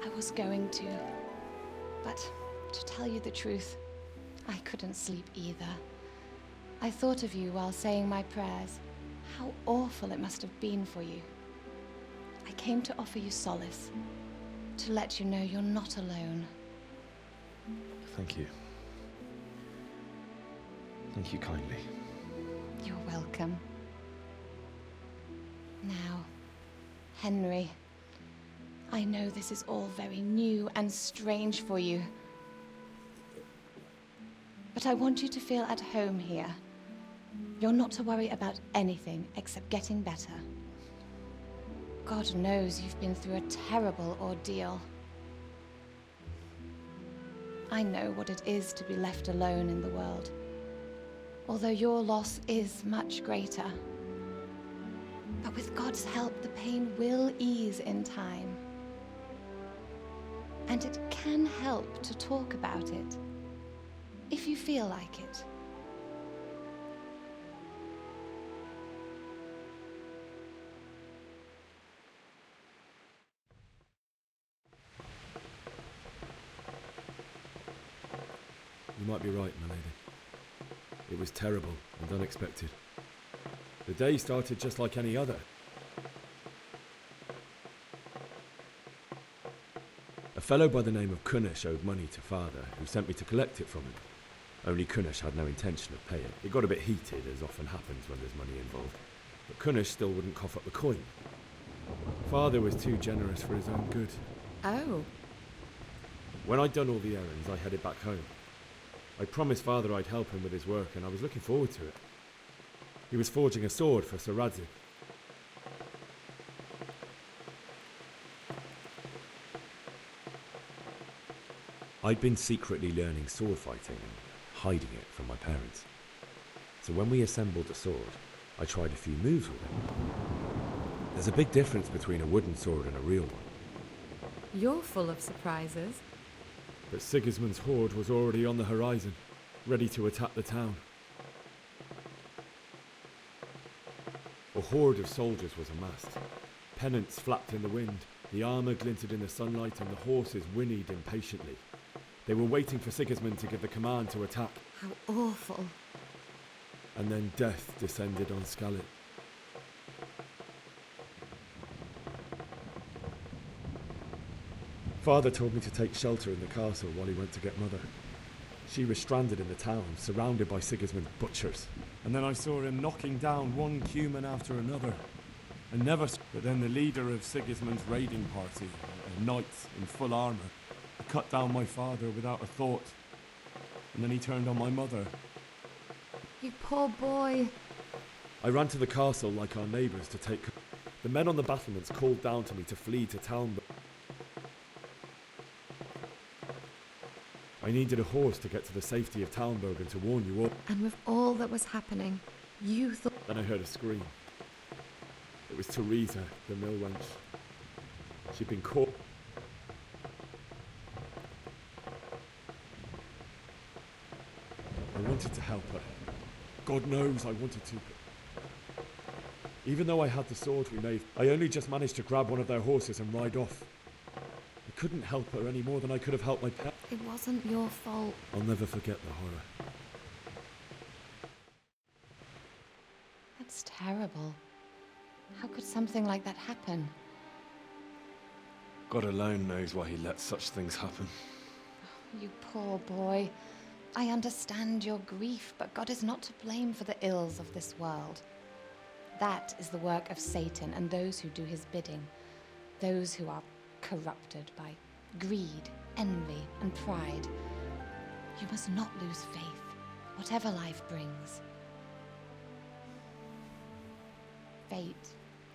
I was going to, but to tell you the truth, I couldn't sleep either. I thought of you while saying my prayers. How awful it must have been for you. I came to offer you solace, to let you know you're not alone. Thank you. Thank you kindly. You're welcome. Now, Henry, I know this is all very new and strange for you, but I want you to feel at home here. You're not to worry about anything except getting better. God knows you've been through a terrible ordeal. I know what it is to be left alone in the world, although your loss is much greater. But with God's help, the pain will ease in time. And it can help to talk about it, if you feel like it. You might be right, my lady. It was terrible and unexpected. The day started just like any other. A fellow by the name of Kunesh owed money to father, who sent me to collect it from him. Only Kunesh had no intention of paying. It got a bit heated, as often happens when there's money involved. But Kunesh still wouldn't cough up the coin. Father was too generous for his own good. Oh. When I'd done all the errands, I headed back home. I promised father I'd help him with his work, and I was looking forward to it. He was forging a sword for Sir Radzik. I'd been secretly learning sword fighting and hiding it from my parents. So when we assembled the sword, I tried a few moves with it. There's a big difference between a wooden sword and a real one. You're full of surprises. But Sigismund's horde was already on the horizon, ready to attack the town. A horde of soldiers was amassed. Pennants flapped in the wind, the armour glinted in the sunlight, and the horses whinnied impatiently. They were waiting for Sigismund to give the command to attack. How awful. And then death descended on Scalit. Father told me to take shelter in the castle while he went to get Mother. She was stranded in the town, surrounded by Sigismund's butchers. And then I saw him knocking down one Cuman after another. And never... But then the leader of Sigismund's raiding party, a knight in full armour, cut down my father without a thought. And then he turned on my mother. You poor boy. I ran to the castle like our neighbours to take... The men on the battlements called down to me to flee to town. I needed a horse to get to the safety of Talmberg and to warn you all. And with all that was happening, you thought... Then I heard a scream. It was Teresa, the mill wench. She'd been caught. I wanted to help her. God knows I wanted to. But even though I had the sword we made, I only just managed to grab one of their horses and ride off. I couldn't help her any more than I could have helped my pet. It wasn't your fault. I'll never forget the horror. That's terrible. How could something like that happen? God alone knows why he lets such things happen. You poor boy. I understand your grief, but God is not to blame for the ills of this world. That is the work of Satan and those who do his bidding, those who are corrupted by greed, envy, and pride. You must not lose faith, whatever life brings. Fate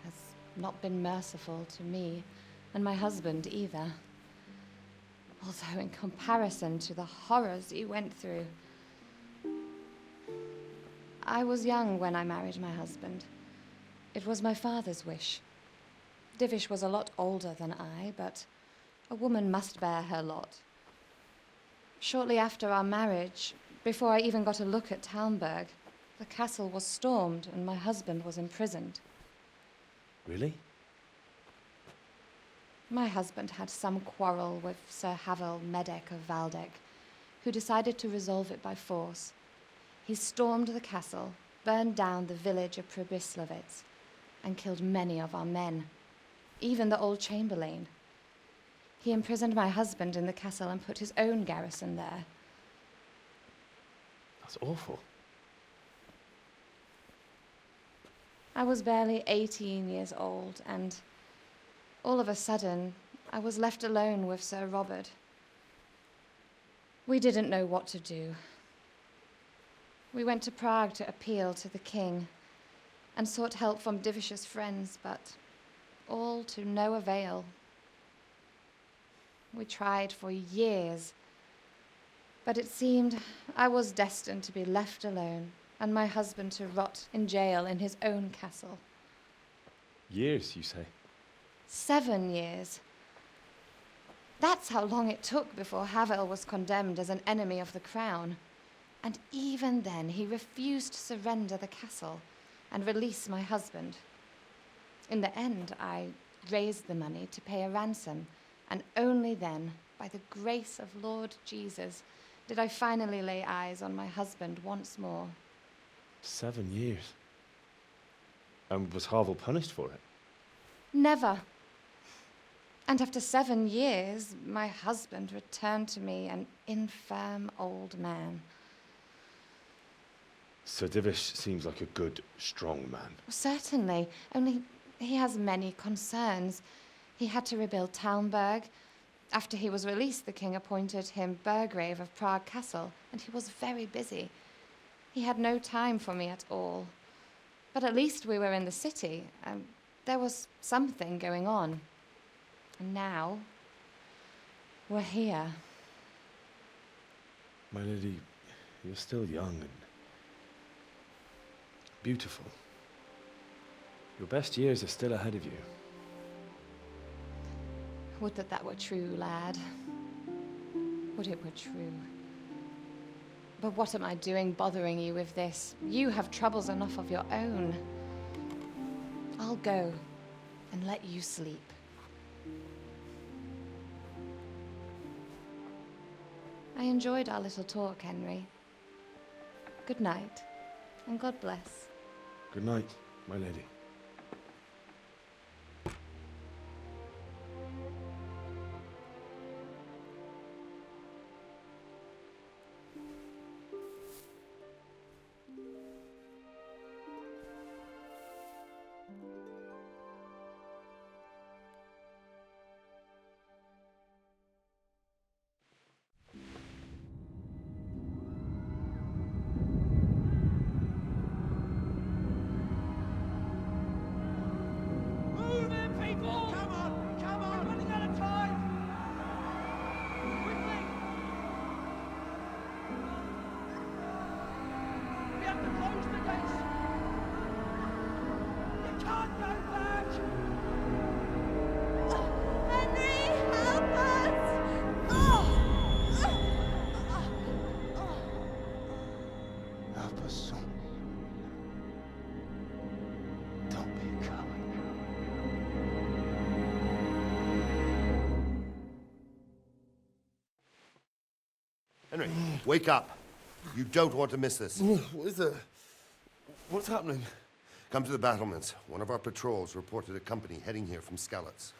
has not been merciful to me, and my husband either. Although in comparison to the horrors you went through. I was young when I married my husband. It was my father's wish. Divish was a lot older than I, but a woman must bear her lot. Shortly after our marriage, before I even got a look at Talmberg, the castle was stormed and my husband was imprisoned. Really? My husband had some quarrel with Sir Havel Medek of Valdek, who decided to resolve it by force. He stormed the castle, burned down the village of Pribyslavitz, and killed many of our men, even the old chamberlain. He imprisoned my husband in the castle and put his own garrison there. That's awful. I was barely 18 years old, and all of a sudden, I was left alone with Sir Robert. We didn't know what to do. We went to Prague to appeal to the king and sought help from Divish's friends, but all to no avail. We tried for years, but it seemed I was destined to be left alone and my husband to rot in jail in his own castle. Years, you say? 7 years. That's how long it took before Havel was condemned as an enemy of the crown. And even then, he refused to surrender the castle and release my husband. In the end, I raised the money to pay a ransom, and only then, by the grace of Lord Jesus, did I finally lay eyes on my husband once more. 7 years. And was Havel punished for it? Never. And after 7 years, my husband returned to me an infirm old man. Sir Divish seems like a good, strong man. Certainly, only he has many concerns. He had to rebuild Talmberg. After he was released, the king appointed him Burgrave of Prague Castle, and he was very busy. He had no time for me at all. But at least we were in the city, and there was something going on. And now, we're here. My lady, you're still young and beautiful. Your best years are still ahead of you. Would that that were true, lad. Would it were true. But what am I doing bothering you with this? You have troubles enough of your own. I'll go and let you sleep. I enjoyed our little talk, Henry. Good night, and God bless. Good night, my lady. Henry, wake up. You don't want to miss this. What is it? What's happening? Come to the battlements. One of our patrols reported a company heading here from Skalitz.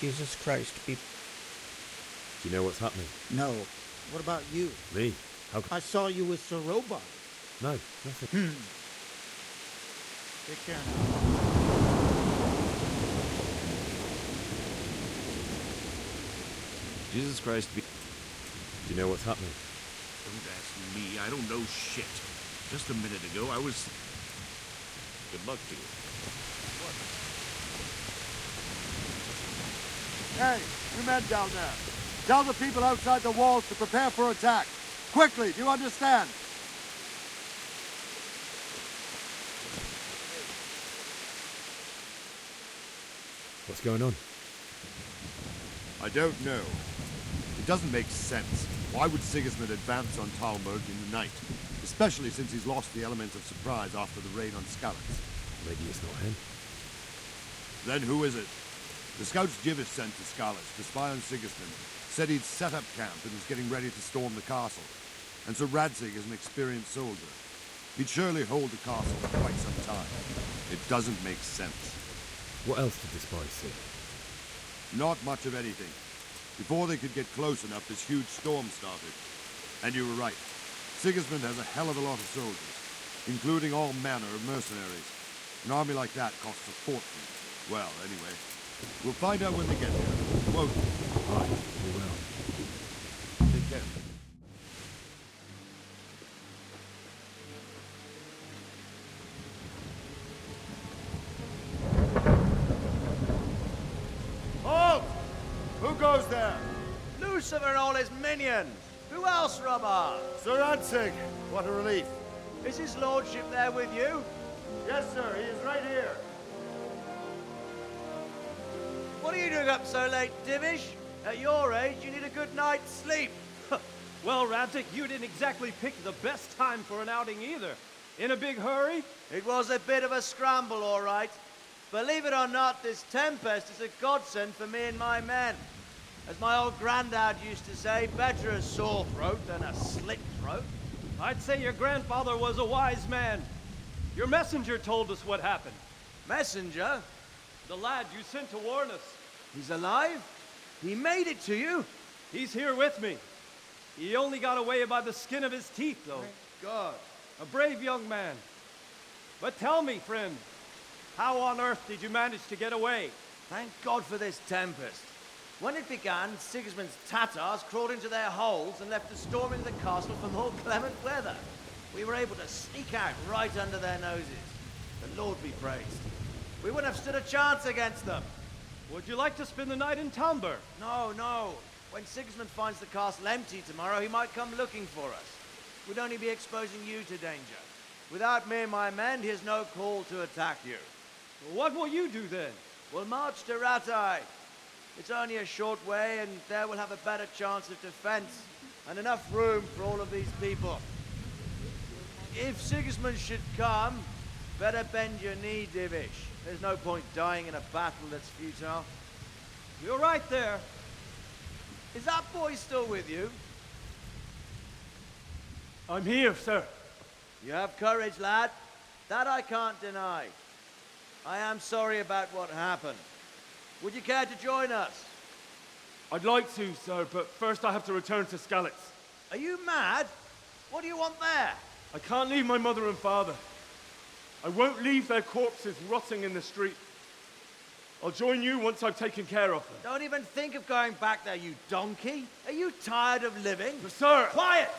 Jesus Christ, be... Do you know what's happening? No. What about you? Me? How I saw you with Sir Robot. No, nothing. Take care now. Jesus Christ, be... Do you know what's happening? Don't ask me. I don't know shit. Just a minute ago, I was... Good luck to you. Hey, you men down there. Tell the people outside the walls to prepare for attack. Quickly, do you understand? What's going on? I don't know. It doesn't make sense. Why would Sigismund advance on Talmberg in the night? Especially since he's lost the element of surprise after the raid on Skalitz. Maybe it's not him. Then who is it? The scouts Jivish sent to Skalitz to spy on Sigismund said he'd set up camp and was getting ready to storm the castle. And Sir Radzig is an experienced soldier. He'd surely hold the castle for quite some time. It doesn't make sense. What else did the spies see? Not much of anything. Before they could get close enough, this huge storm started. And you were right. Sigismund has a hell of a lot of soldiers, including all manner of mercenaries. An army like that costs a fortune. Well, anyway, we'll find out when they get there, won't we? Right, we will. Take care. Halt! Who goes there? Lucifer and all his minions. Who else, Robert? Sir Radzig. What a relief. Is his lordship there with you? Yes, sir. He is right here. What are you doing up so late, Divish? At your age, you need a good night's sleep. Well, Radzig, you didn't exactly pick the best time for an outing either. In a big hurry? It was a bit of a scramble, all right. Believe it or not, this tempest is a godsend for me and my men. As my old granddad used to say, better a sore throat than a slit throat. I'd say your grandfather was a wise man. Your messenger told us what happened. Messenger? The lad you sent to warn us. He's alive? He made it to you? He's here with me. He only got away by the skin of his teeth, though. Thank God. A brave young man. But tell me, friend, how on earth did you manage to get away? Thank God for this tempest. When it began, Sigismund's Tatars crawled into their holes and left us storming the castle for more clement weather. We were able to sneak out right under their noses. The Lord be praised. We wouldn't have stood a chance against them. Would you like to spend the night in Talmberg? No, no. When Sigismund finds the castle empty tomorrow, he might come looking for us. We'd only be exposing you to danger. Without me and my men, he has no call to attack you. What will you do then? We'll march to Ratai. It's only a short way, and there we'll have a better chance of defense and enough room for all of these people. If Sigismund should come, better bend your knee, Divish. There's no point dying in a battle that's futile. You're right there. Is that boy still with you? I'm here, sir. You have courage, lad. That I can't deny. I am sorry about what happened. Would you care to join us? I'd like to, sir, but first I have to return to Skalitz. Are you mad? What do you want there? I can't leave my mother and father. I won't leave their corpses rotting in the street. I'll join you once I've taken care of them. Don't even think of going back there, you donkey. Are you tired of living? But sir! Quiet!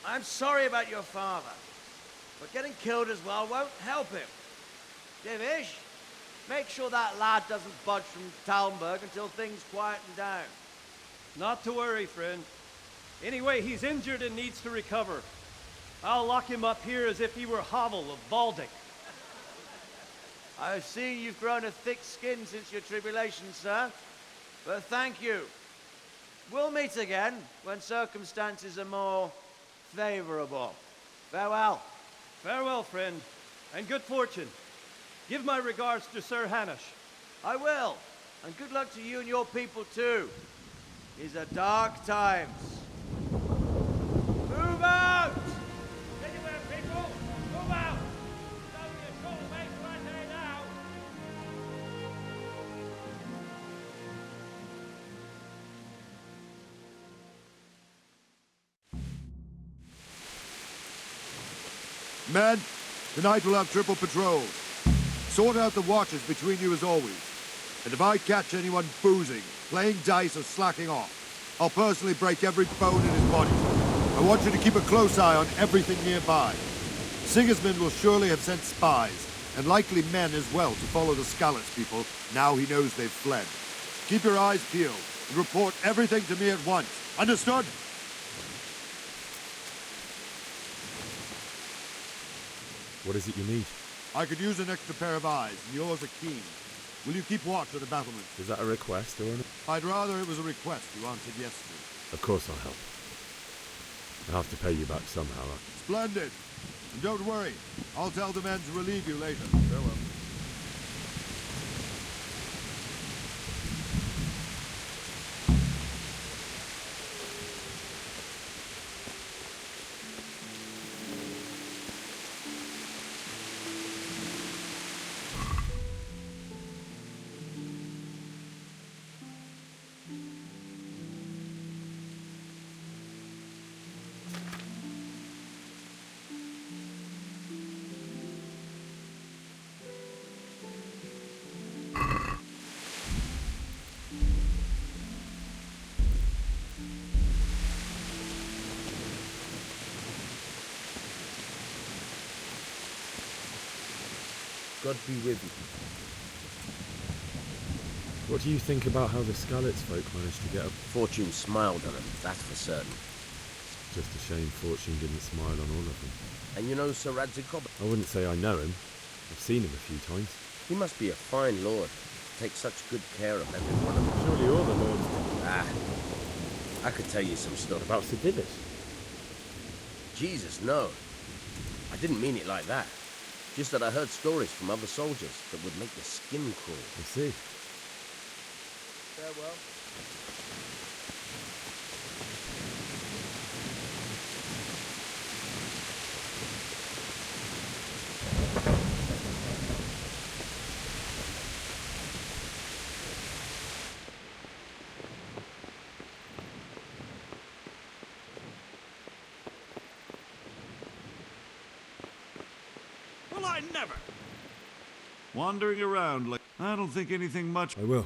I'm sorry about your father, but getting killed as well won't help him. Divish, make sure that lad doesn't budge from Talmberg until things quieten down. Not to worry, friend. Anyway, he's injured and needs to recover. I'll lock him up here as if he were Havel of Baldic. I've seen you've grown a thick skin since your tribulation, sir. But thank you. We'll meet again when circumstances are more favorable. Farewell. Farewell, friend, and good fortune. Give my regards to Sir Hanush. I will. And good luck to you and your people, too. These are dark times. Move out! Anywhere, people! Move out! It's only a short way to right there now. Men, tonight we'll have triple patrols. Sort out the watches between you as always. And if I catch anyone boozing, playing dice or slacking off, I'll personally break every bone in his body. I want you to keep a close eye on everything nearby. Sigismund will surely have sent spies, and likely men as well, to follow the Skalitz people now he knows they've fled. Keep your eyes peeled and report everything to me at once. Understood? What is it you need? I could use an extra pair of eyes, and yours are keen. Will you keep watch at the battlement? Is that a request or an... I'd rather it was a request you answered yes to. Of course I'll help. I'll have to pay you back somehow. Splendid. And don't worry, I'll tell the men to relieve you later. Farewell. God be with you. What do you think about how the Skalitz folk managed to get up? Fortune smiled on them, that's for certain. Just a shame Fortune didn't smile on all of them. And you know Sir Radzikobbe? I wouldn't say I know him. I've seen him a few times. He must be a fine lord. Takes such good care of every one of them. Surely all the lords do. I could tell you some stuff. About Sir Divish? Jesus, no. I didn't mean it like that. Just that I heard stories from other soldiers that would make your skin crawl. I see. Farewell. Well, I never. Wandering around like... I don't think anything much... I will.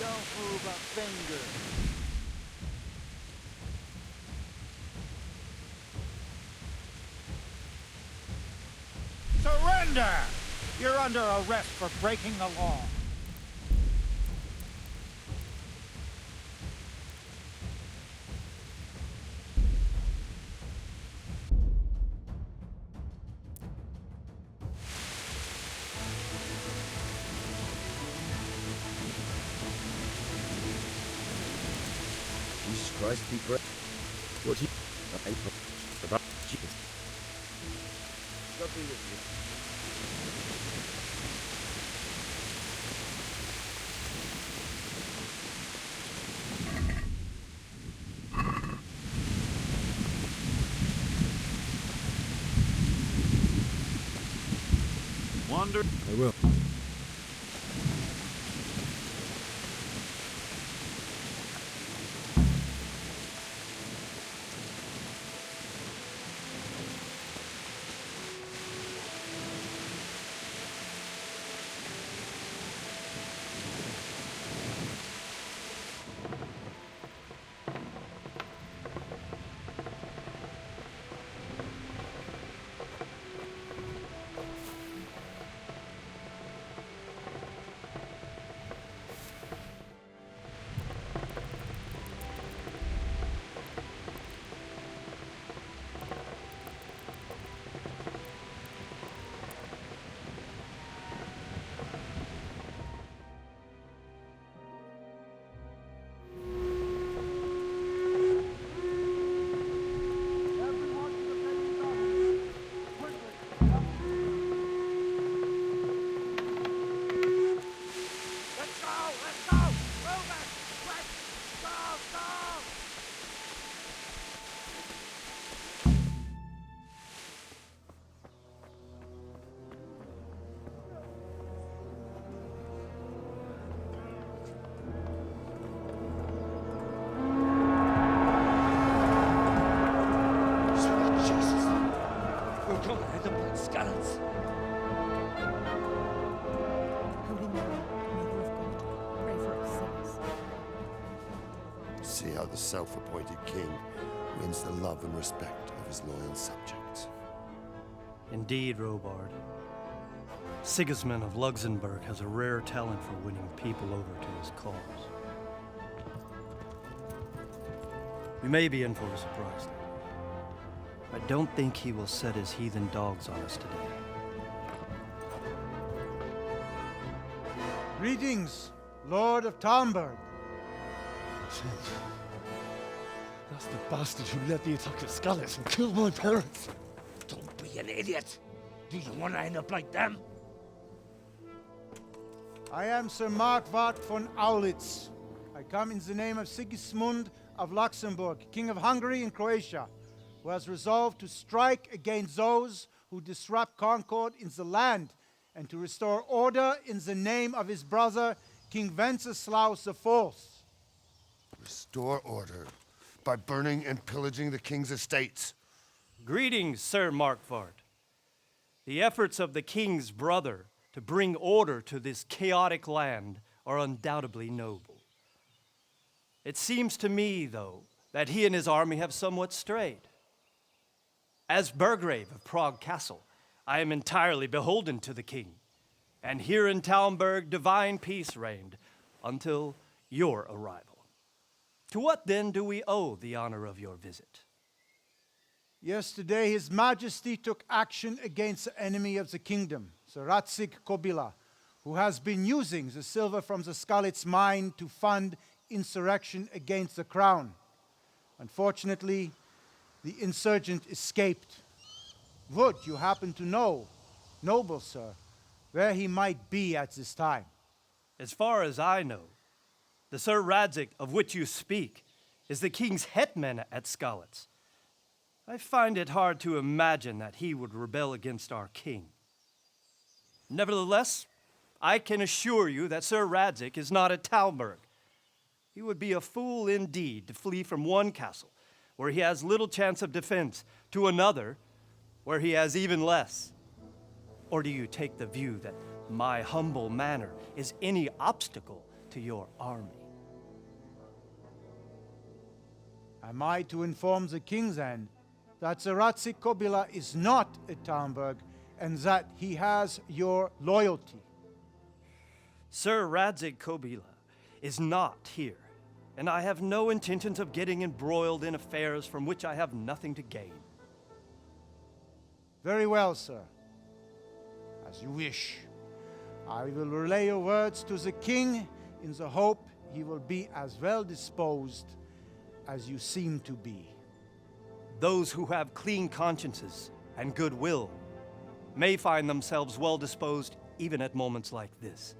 Don't move a finger. Surrender! You're under arrest for breaking the law. Jesus Christ, be great. What do you... About be with you. Wander. I will. See how the self-appointed king wins the love and respect of his loyal subjects. Indeed, Robard. Sigismund of Luxembourg has a rare talent for winning people over to his cause. You may be in for a surprise, though. I don't think he will set his heathen dogs on us today. Greetings, Lord of Talmberg. That's the bastard who led the attack at Skalitz and killed my parents. Don't be an idiot. Do you want to end up like them? I am Sir Markwart von Aulitz. I come in the name of Sigismund of Luxembourg, King of Hungary and Croatia, who has resolved to strike against those who disrupt concord in the land and to restore order in the name of his brother, King Wenceslaus IV. Restore order by burning and pillaging the king's estates. Greetings, Sir Markwart. The efforts of the king's brother to bring order to this chaotic land are undoubtedly noble. It seems to me, though, that he and his army have somewhat strayed. As Burgrave of Prague Castle, I am entirely beholden to the king, and here in Talmberg divine peace reigned until your arrival. To what then do we owe the honor of your visit? Yesterday, His Majesty took action against the enemy of the kingdom, Sir Radzig Kobyla, who has been using the silver from the Skalitz mine to fund insurrection against the crown. Unfortunately, the insurgent escaped. Would you happen to know, noble sir, where he might be at this time? As far as I know, the Sir Radzig of which you speak is the king's hetman at Skalitz. I find it hard to imagine that he would rebel against our king. Nevertheless, I can assure you that Sir Radzig is not at Talmberg. He would be a fool indeed to flee from one castle where he has little chance of defense to another where he has even less. Or do you take the view that my humble manner is any obstacle to your army? Am I to inform the king then that Sir Radzig Kobyla is not at Talmberg and that he has your loyalty? Sir Radzig Kobyla is not here, and I have no intentions of getting embroiled in affairs from which I have nothing to gain. Very well, sir. As you wish. I will relay your words to the king in the hope he will be as well disposed as you seem to be. Those who have clean consciences and goodwill may find themselves well disposed even at moments like this,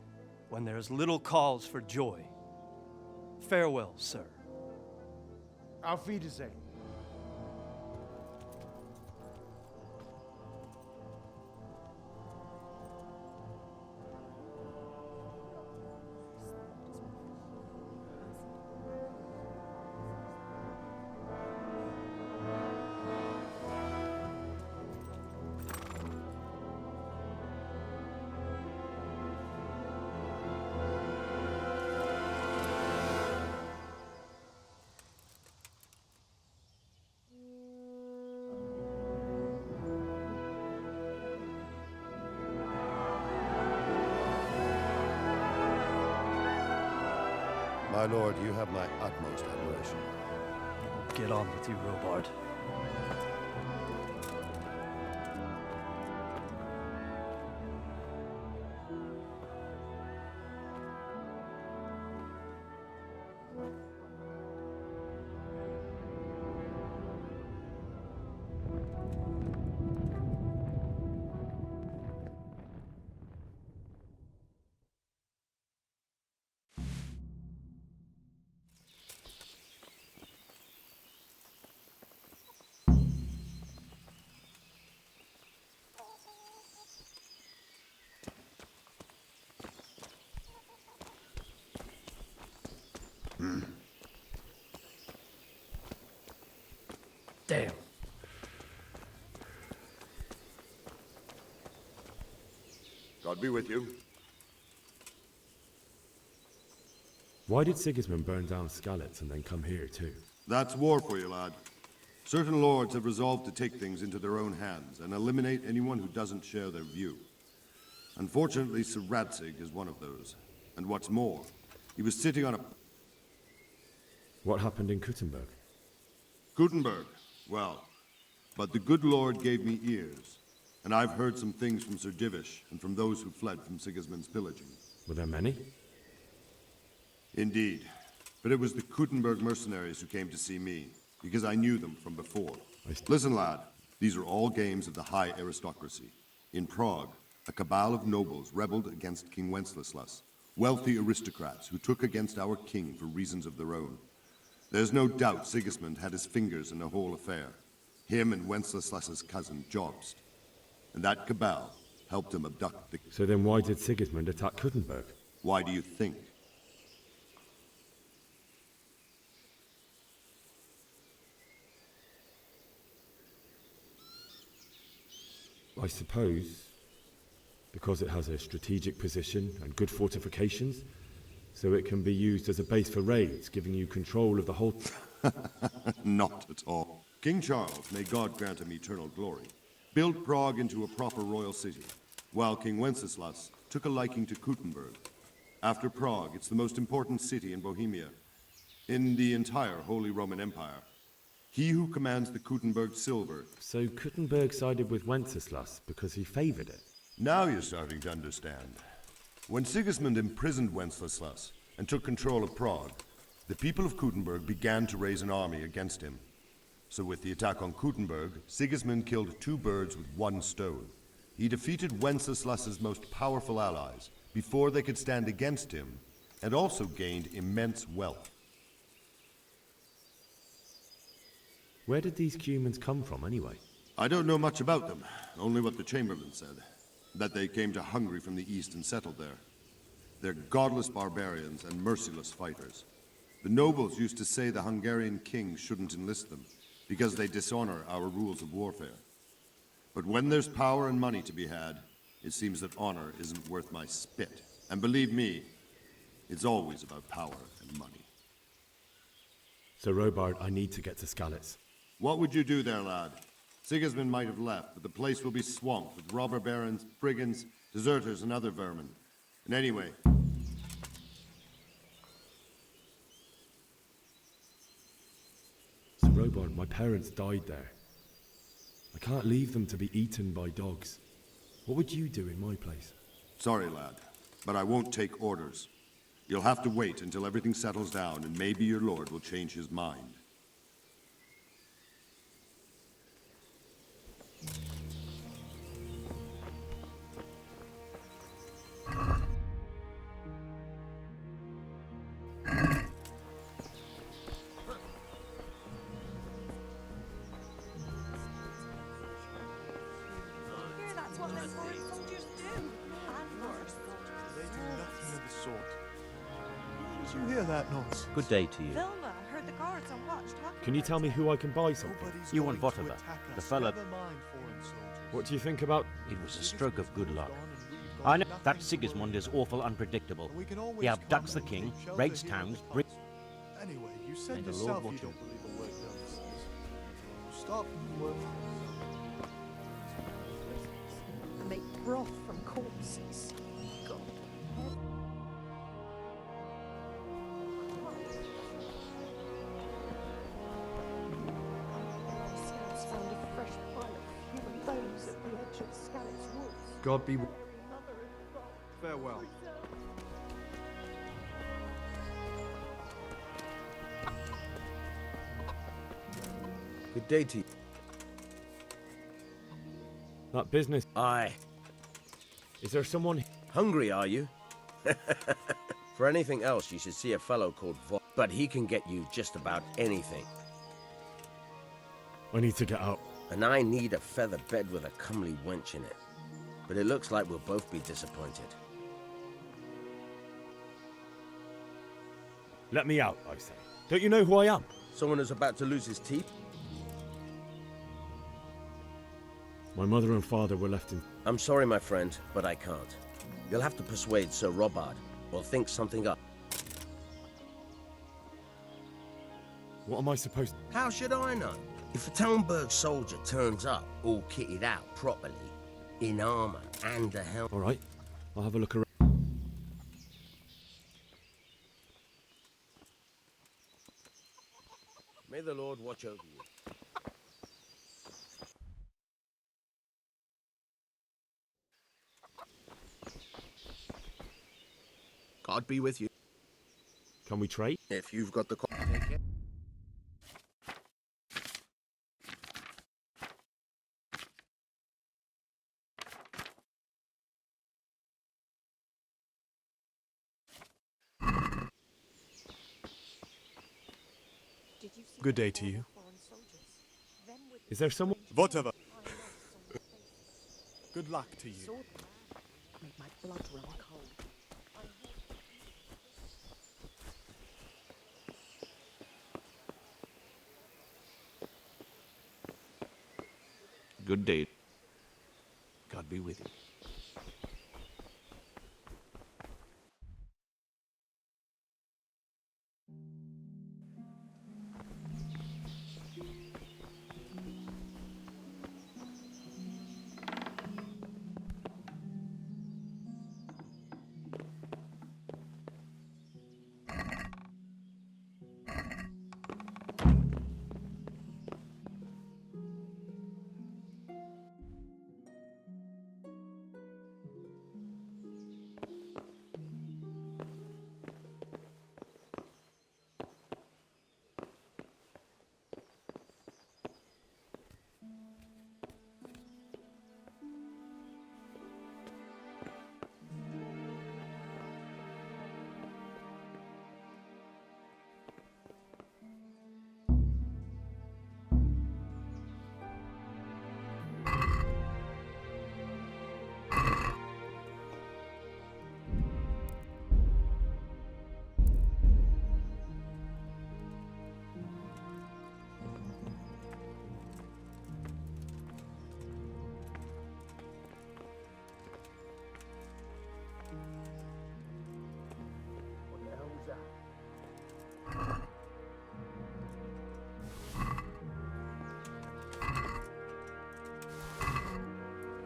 when there is little cause for joy. Farewell, sir. Auf Wiedersehen. My lord, you have my utmost admiration. Get on with you, Robard. Damn. God be with you. Why did Sigismund burn down Skalitz and then come here too? That's war for you, lad. Certain lords have resolved to take things into their own hands and eliminate anyone who doesn't share their view. Unfortunately, Sir Radzig is one of those. And what's more, he was sitting on a... What happened in Kuttenberg? Gutenberg. Well, but the good Lord gave me ears, and I've heard some things from Sir Divish and from those who fled from Sigismund's pillaging. Were there many? Indeed. But it was the Kuttenberg mercenaries who came to see me, because I knew them from before. Listen, lad, these are all games of the high aristocracy. In Prague, a cabal of nobles rebelled against King Wenceslas, wealthy aristocrats who took against our king for reasons of their own. There's no doubt Sigismund had his fingers in the whole affair. Him and Wenceslas's cousin, Jobst. And that cabal helped him abduct the... So then why did Sigismund attack Kuttenberg? Why do you think? I suppose because it has a strategic position and good fortifications, so it can be used as a base for raids, giving you control of the whole... Not at all. King Charles, may God grant him eternal glory, built Prague into a proper royal city, while King Wenceslas took a liking to Kuttenberg. After Prague, it's the most important city in Bohemia, in the entire Holy Roman Empire. He who commands the Kuttenberg silver. So Kuttenberg sided with Wenceslas because he favored it? Now you're starting to understand. When Sigismund imprisoned Wenceslas and took control of Prague, the people of Kuttenberg began to raise an army against him. So with the attack on Kuttenberg, Sigismund killed two birds with one stone. He defeated Wenceslas's most powerful allies before they could stand against him, and also gained immense wealth. Where did these humans come from anyway? I don't know much about them, only what the Chamberlain said. That they came to Hungary from the east and settled there. They're godless barbarians and merciless fighters. The nobles used to say the Hungarian king shouldn't enlist them, because they dishonor our rules of warfare. But when there's power and money to be had, it seems that honor isn't worth my spit. And believe me, it's always about power and money. So Robard, I need to get to Skalitz. What would you do there, lad? Sigismund might have left, but the place will be swamped with robber barons, brigands, deserters, and other vermin. And anyway... So Robard, my parents died there. I can't leave them to be eaten by dogs. What would you do in my place? Sorry, lad, but I won't take orders. You'll have to wait until everything settles down, and maybe your lord will change his mind. Did you hear that noise? Good day to you. Vilma heard the guards on watch talking. Can you tell me who I can buy something? You want whatever. The fella. What do you think about... It was a stroke of good luck. I know that Sigismund is awful unpredictable. He abducts the king, raids towns, Anyway, you said May the yourself Lord you watch don't believe a word Vilma says. Stop working. Make broth from corpses. God. Scouts found a fresh pile of human bones at the edge of Scalit's woods. God be with farewell. Good day to you. That business... Aye. Is there someone... Hungry, are you? For anything else, you should see a fellow called Vo... But he can get you just about anything. I need to get out. And I need a feather bed with a comely wench in it. But it looks like we'll both be disappointed. Let me out, I say. Don't you know who I am? Someone who's about to lose his teeth? My mother and father were left in... I'm sorry, my friend, but I can't. You'll have to persuade Sir Robard, or think something up. What am I supposed to... How should I know? If a Talmberg soldier turns up, all kitted out properly, in armor and a helmet... All right, I'll have a look around. May the Lord watch over you. God be with you. Can we trade? If you've got the... Take it. Good day to you. Is there someone... Whatever. Good luck to you. Make my blood run cold. Good day. God be with you.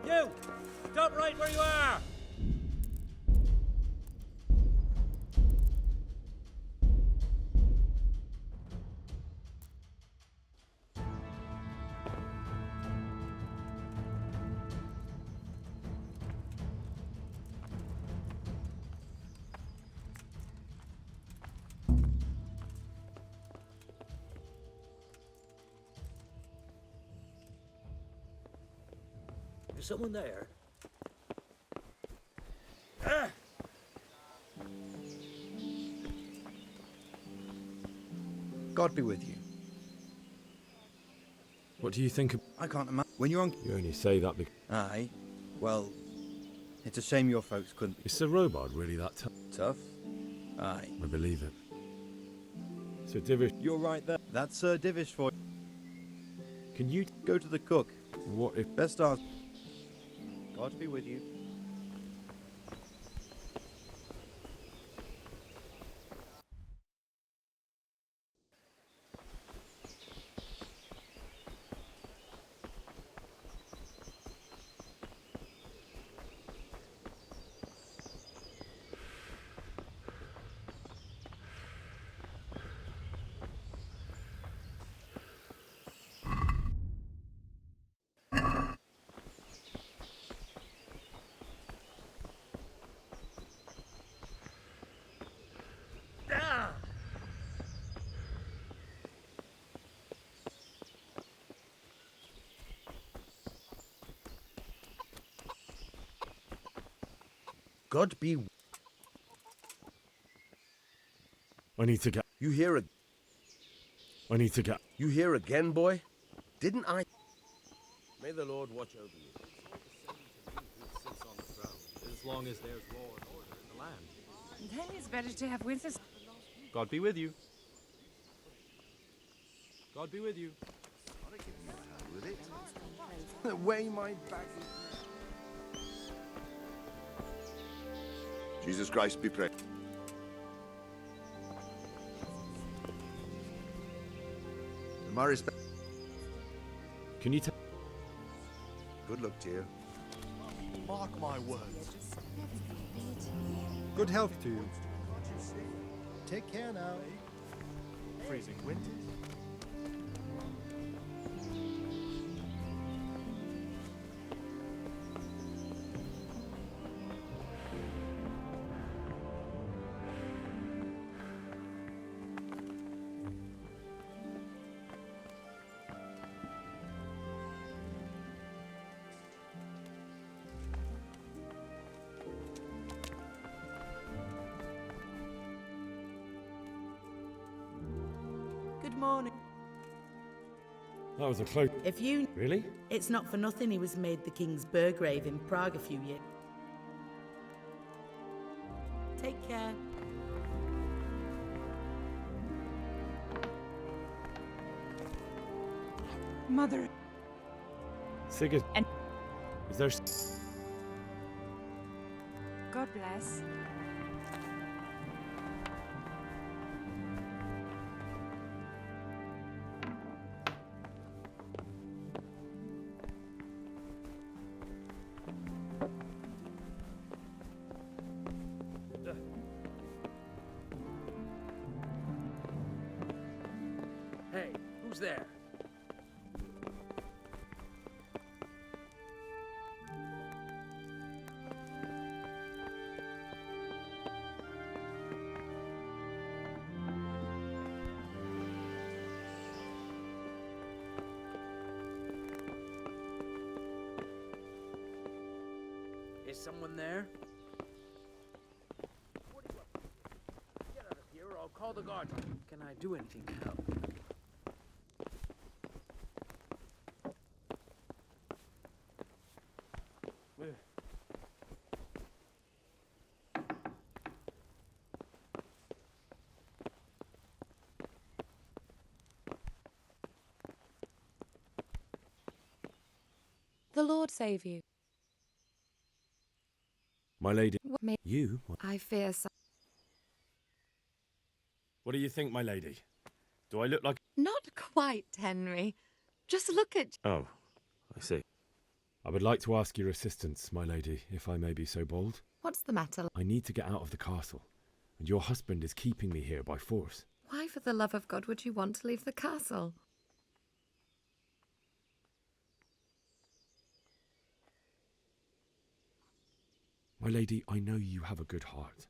You! Stop right where you are! Is someone there? God be with you. What do you think of... I can't imagine. When you're on... You only say that because... Aye. Well, it's a shame your folks couldn't be... Is Sir Robard really that tough? Tough? Aye. I believe it. Sir Divish, You're right there. That's Sir Divish for you. can you Go to the cook. what if Best answer. God be with you. God be... I need to get You here I need to get You here again, boy? Didn't I? May the Lord watch over you. As long as there's law and order in the land. Then it's better to have winters. God be with you. God be with you. With it. Weigh my back. Jesus Christ be praised. My respect. Can you tell? Good luck to you. Mark my words. Good health to you. Take care now. Freezing winters. Good morning. That was a close. If you... Really? It's not for nothing he was made the King's Burgrave in Prague a few years. Take care. Mother. Sigurd. And Is there God bless. Hey, who's there? Is someone there? What do you want? Get out of here or I'll call the guard. Can I do anything to help? The Lord save you. my lady? What may You? I fear so. What do you think, my lady? Do I look like? Not quite, Henry. Just look at. Oh, I see. I would like to ask your assistance, my lady, if I may be so bold. What's the matter? I need to get out of the castle, and your husband is keeping me here by force. Why, for the love of God, would you want to leave the castle? My lady, I know you have a good heart.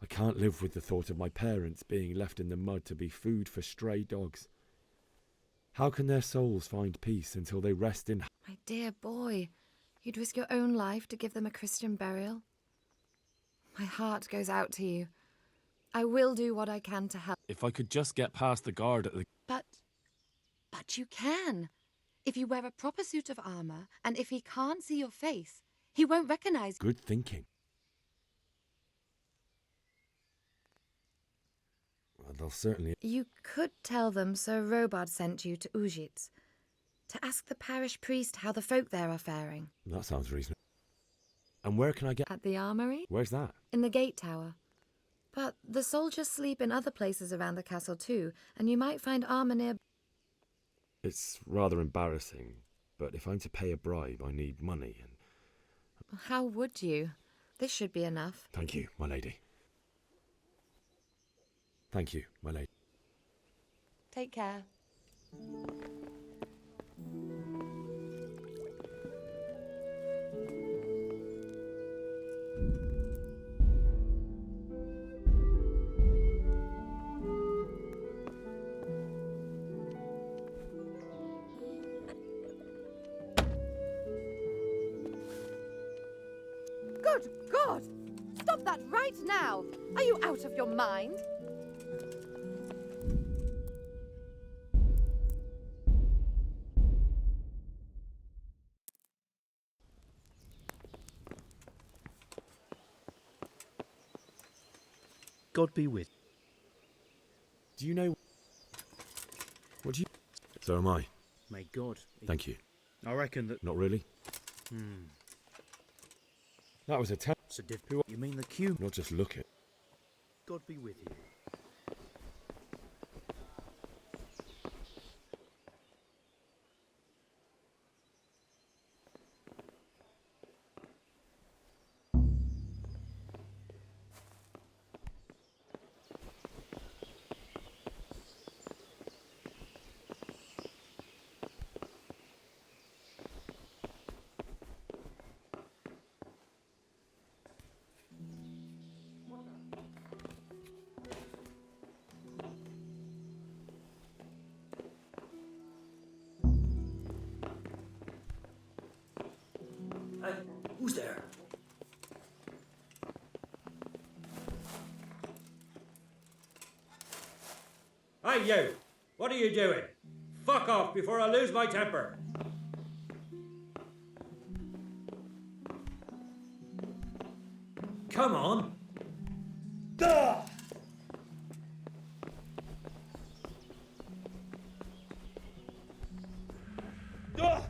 I can't live with the thought of my parents being left in the mud to be food for stray dogs. How can their souls find peace until they rest in... My dear boy, you'd risk your own life to give them a Christian burial? My heart goes out to you. I will do what I can to help. If I could just get past the guard at the... But you can. If you wear a proper suit of armour, and if he can't see your face, he won't recognise you. Good thinking. they'll certainly... You could tell them Sir Robard sent you to Ujits to ask the parish priest how the folk there are faring. That sounds reasonable. And where can I get... At the armory? Where's that? In the gate tower. But the soldiers sleep in other places around the castle too, and you might find armor near... It's rather embarrassing, but if I'm to pay a bribe, I need money and... How would you? This should be enough. Thank you, my lady. Thank you, my lady. Take care. Good God! Stop that right now! Are you out of your mind? God be with. Do you know... What do you... So am I. May God. Thank you. I reckon that... Not really. That was a It's a different... You mean the cube? Not just look it. God be with you. Hey, who's there? Hey, you! What are you doing? Fuck off before I lose my temper! Come on! Duh! Duh!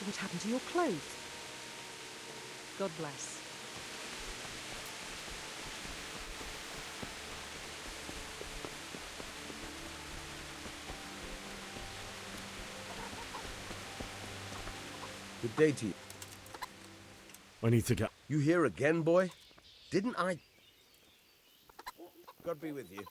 What happened to your clothes? God bless. Good day to you. I need to get... You here again, boy? Didn't I... God be with you.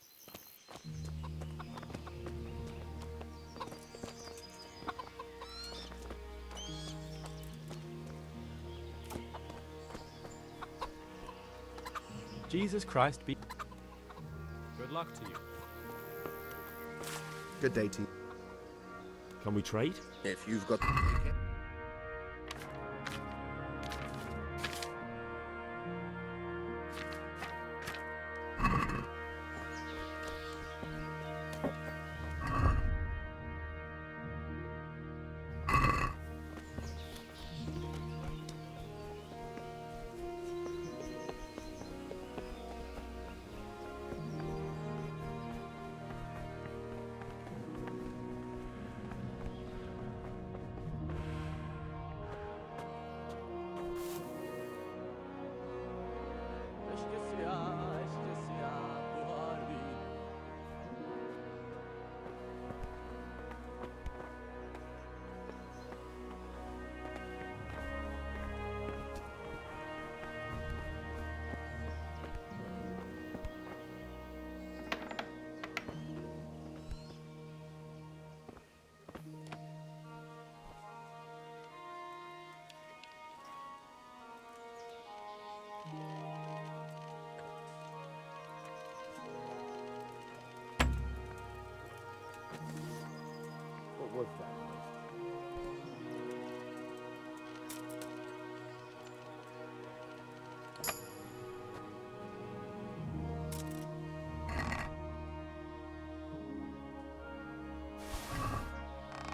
Jesus Christ be... Good luck to you. Good day to you. Can we trade? If you've got... What was that?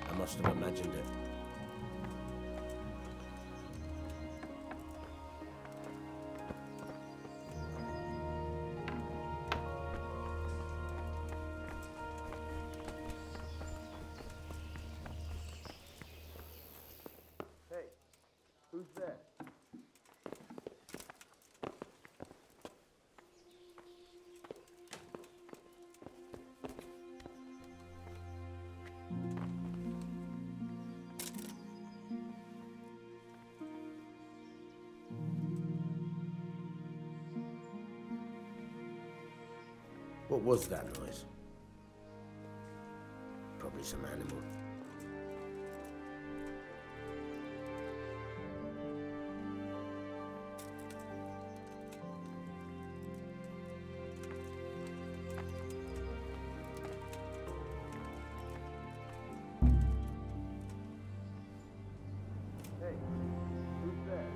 I must have imagined it. Hey, who's there? What was that noise? Probably some animal. Hey, who's there?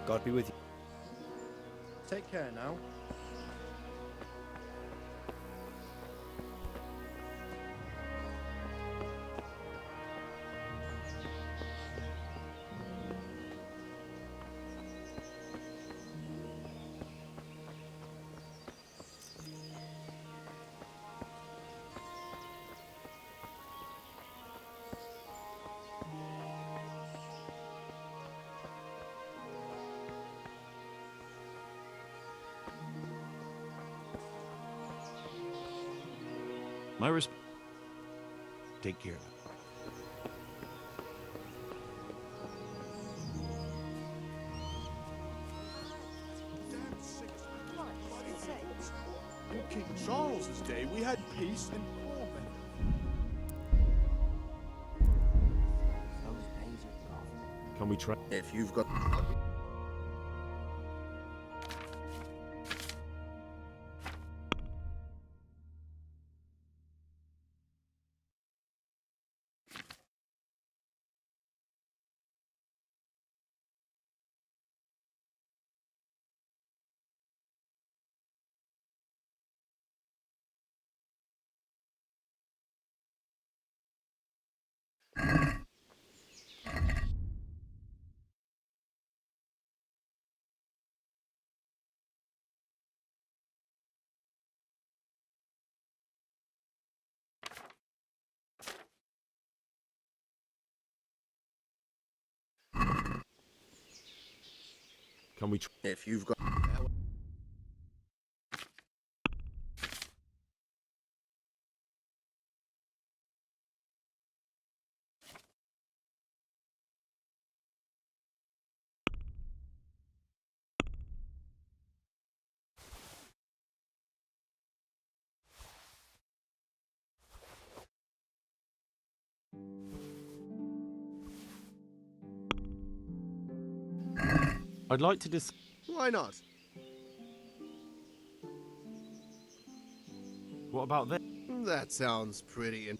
God be with you. Take care now. Take care. In King Charles's day, we had peace and quiet. Can we try? If you've got... Can we try? If you've got... I'd like to dis... Why not? What about this? That sounds pretty.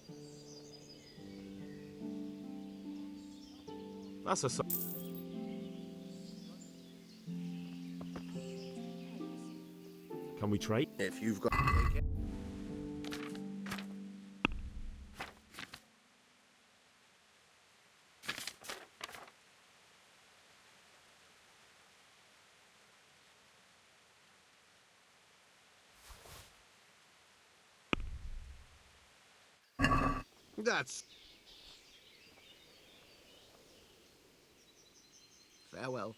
That's a... Can we trade? If you've got... That's... Farewell.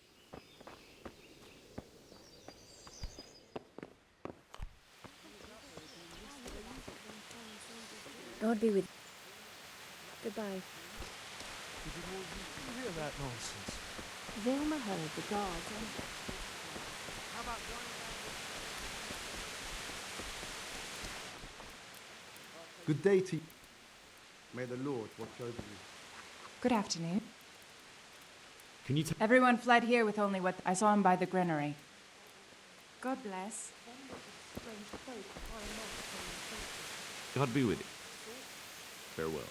God be with you. Goodbye. Did you hear that nonsense? Velma heard the guards. Good day to you. May the Lord watch over you. Good afternoon. Can you Everyone fled here with only what I saw him by the granary. God bless. God be with you. Farewell.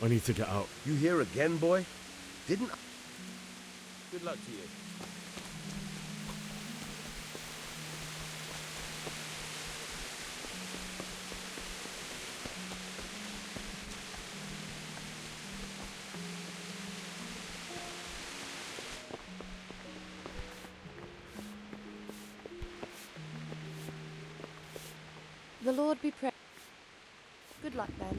I need to get out. You here again, boy? Didn't... Good luck to you. The Lord be praised. Good luck then.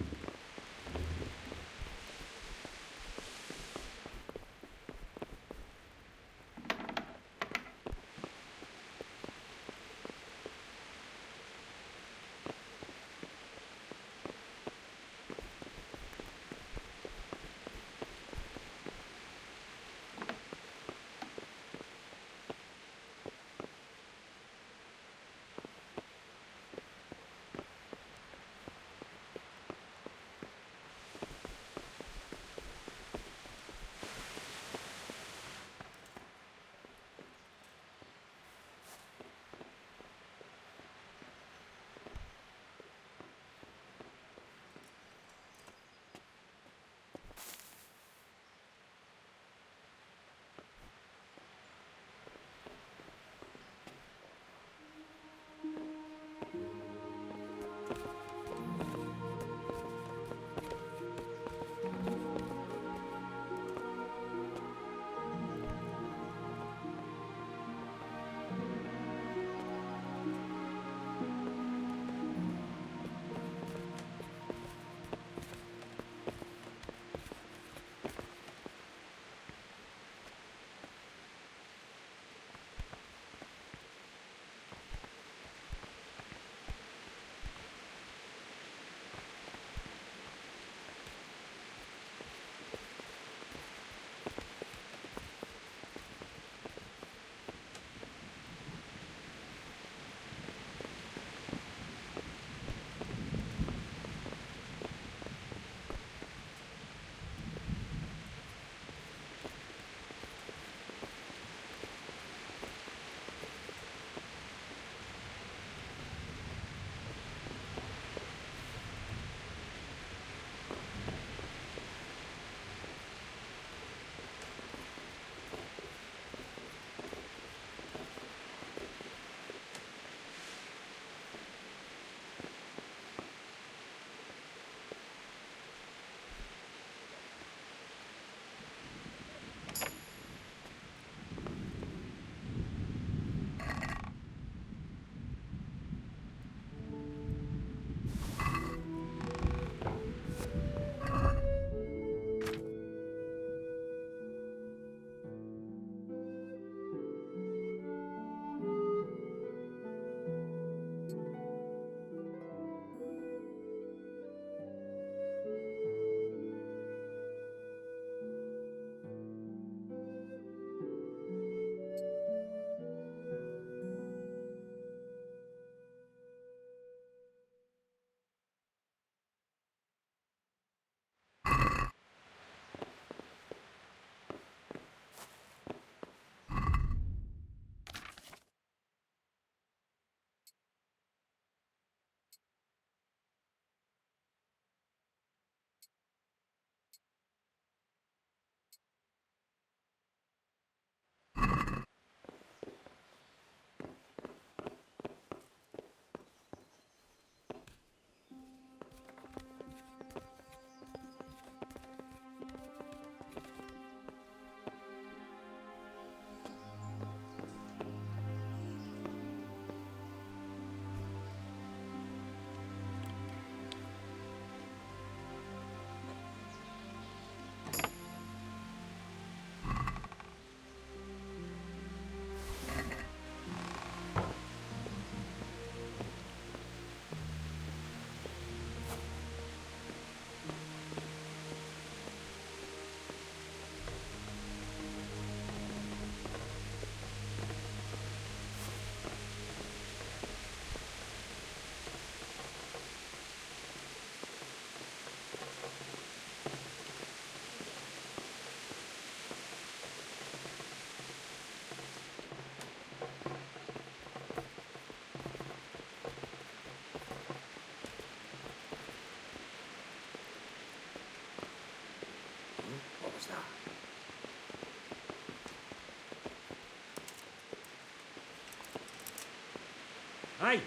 Hey,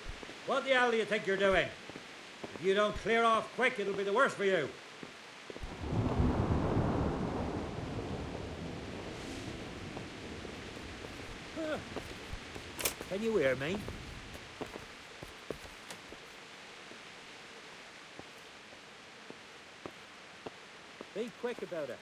what the hell do you think you're doing? If you don't clear off quick, it'll be the worse for you. Can you hear me? Be quick about it.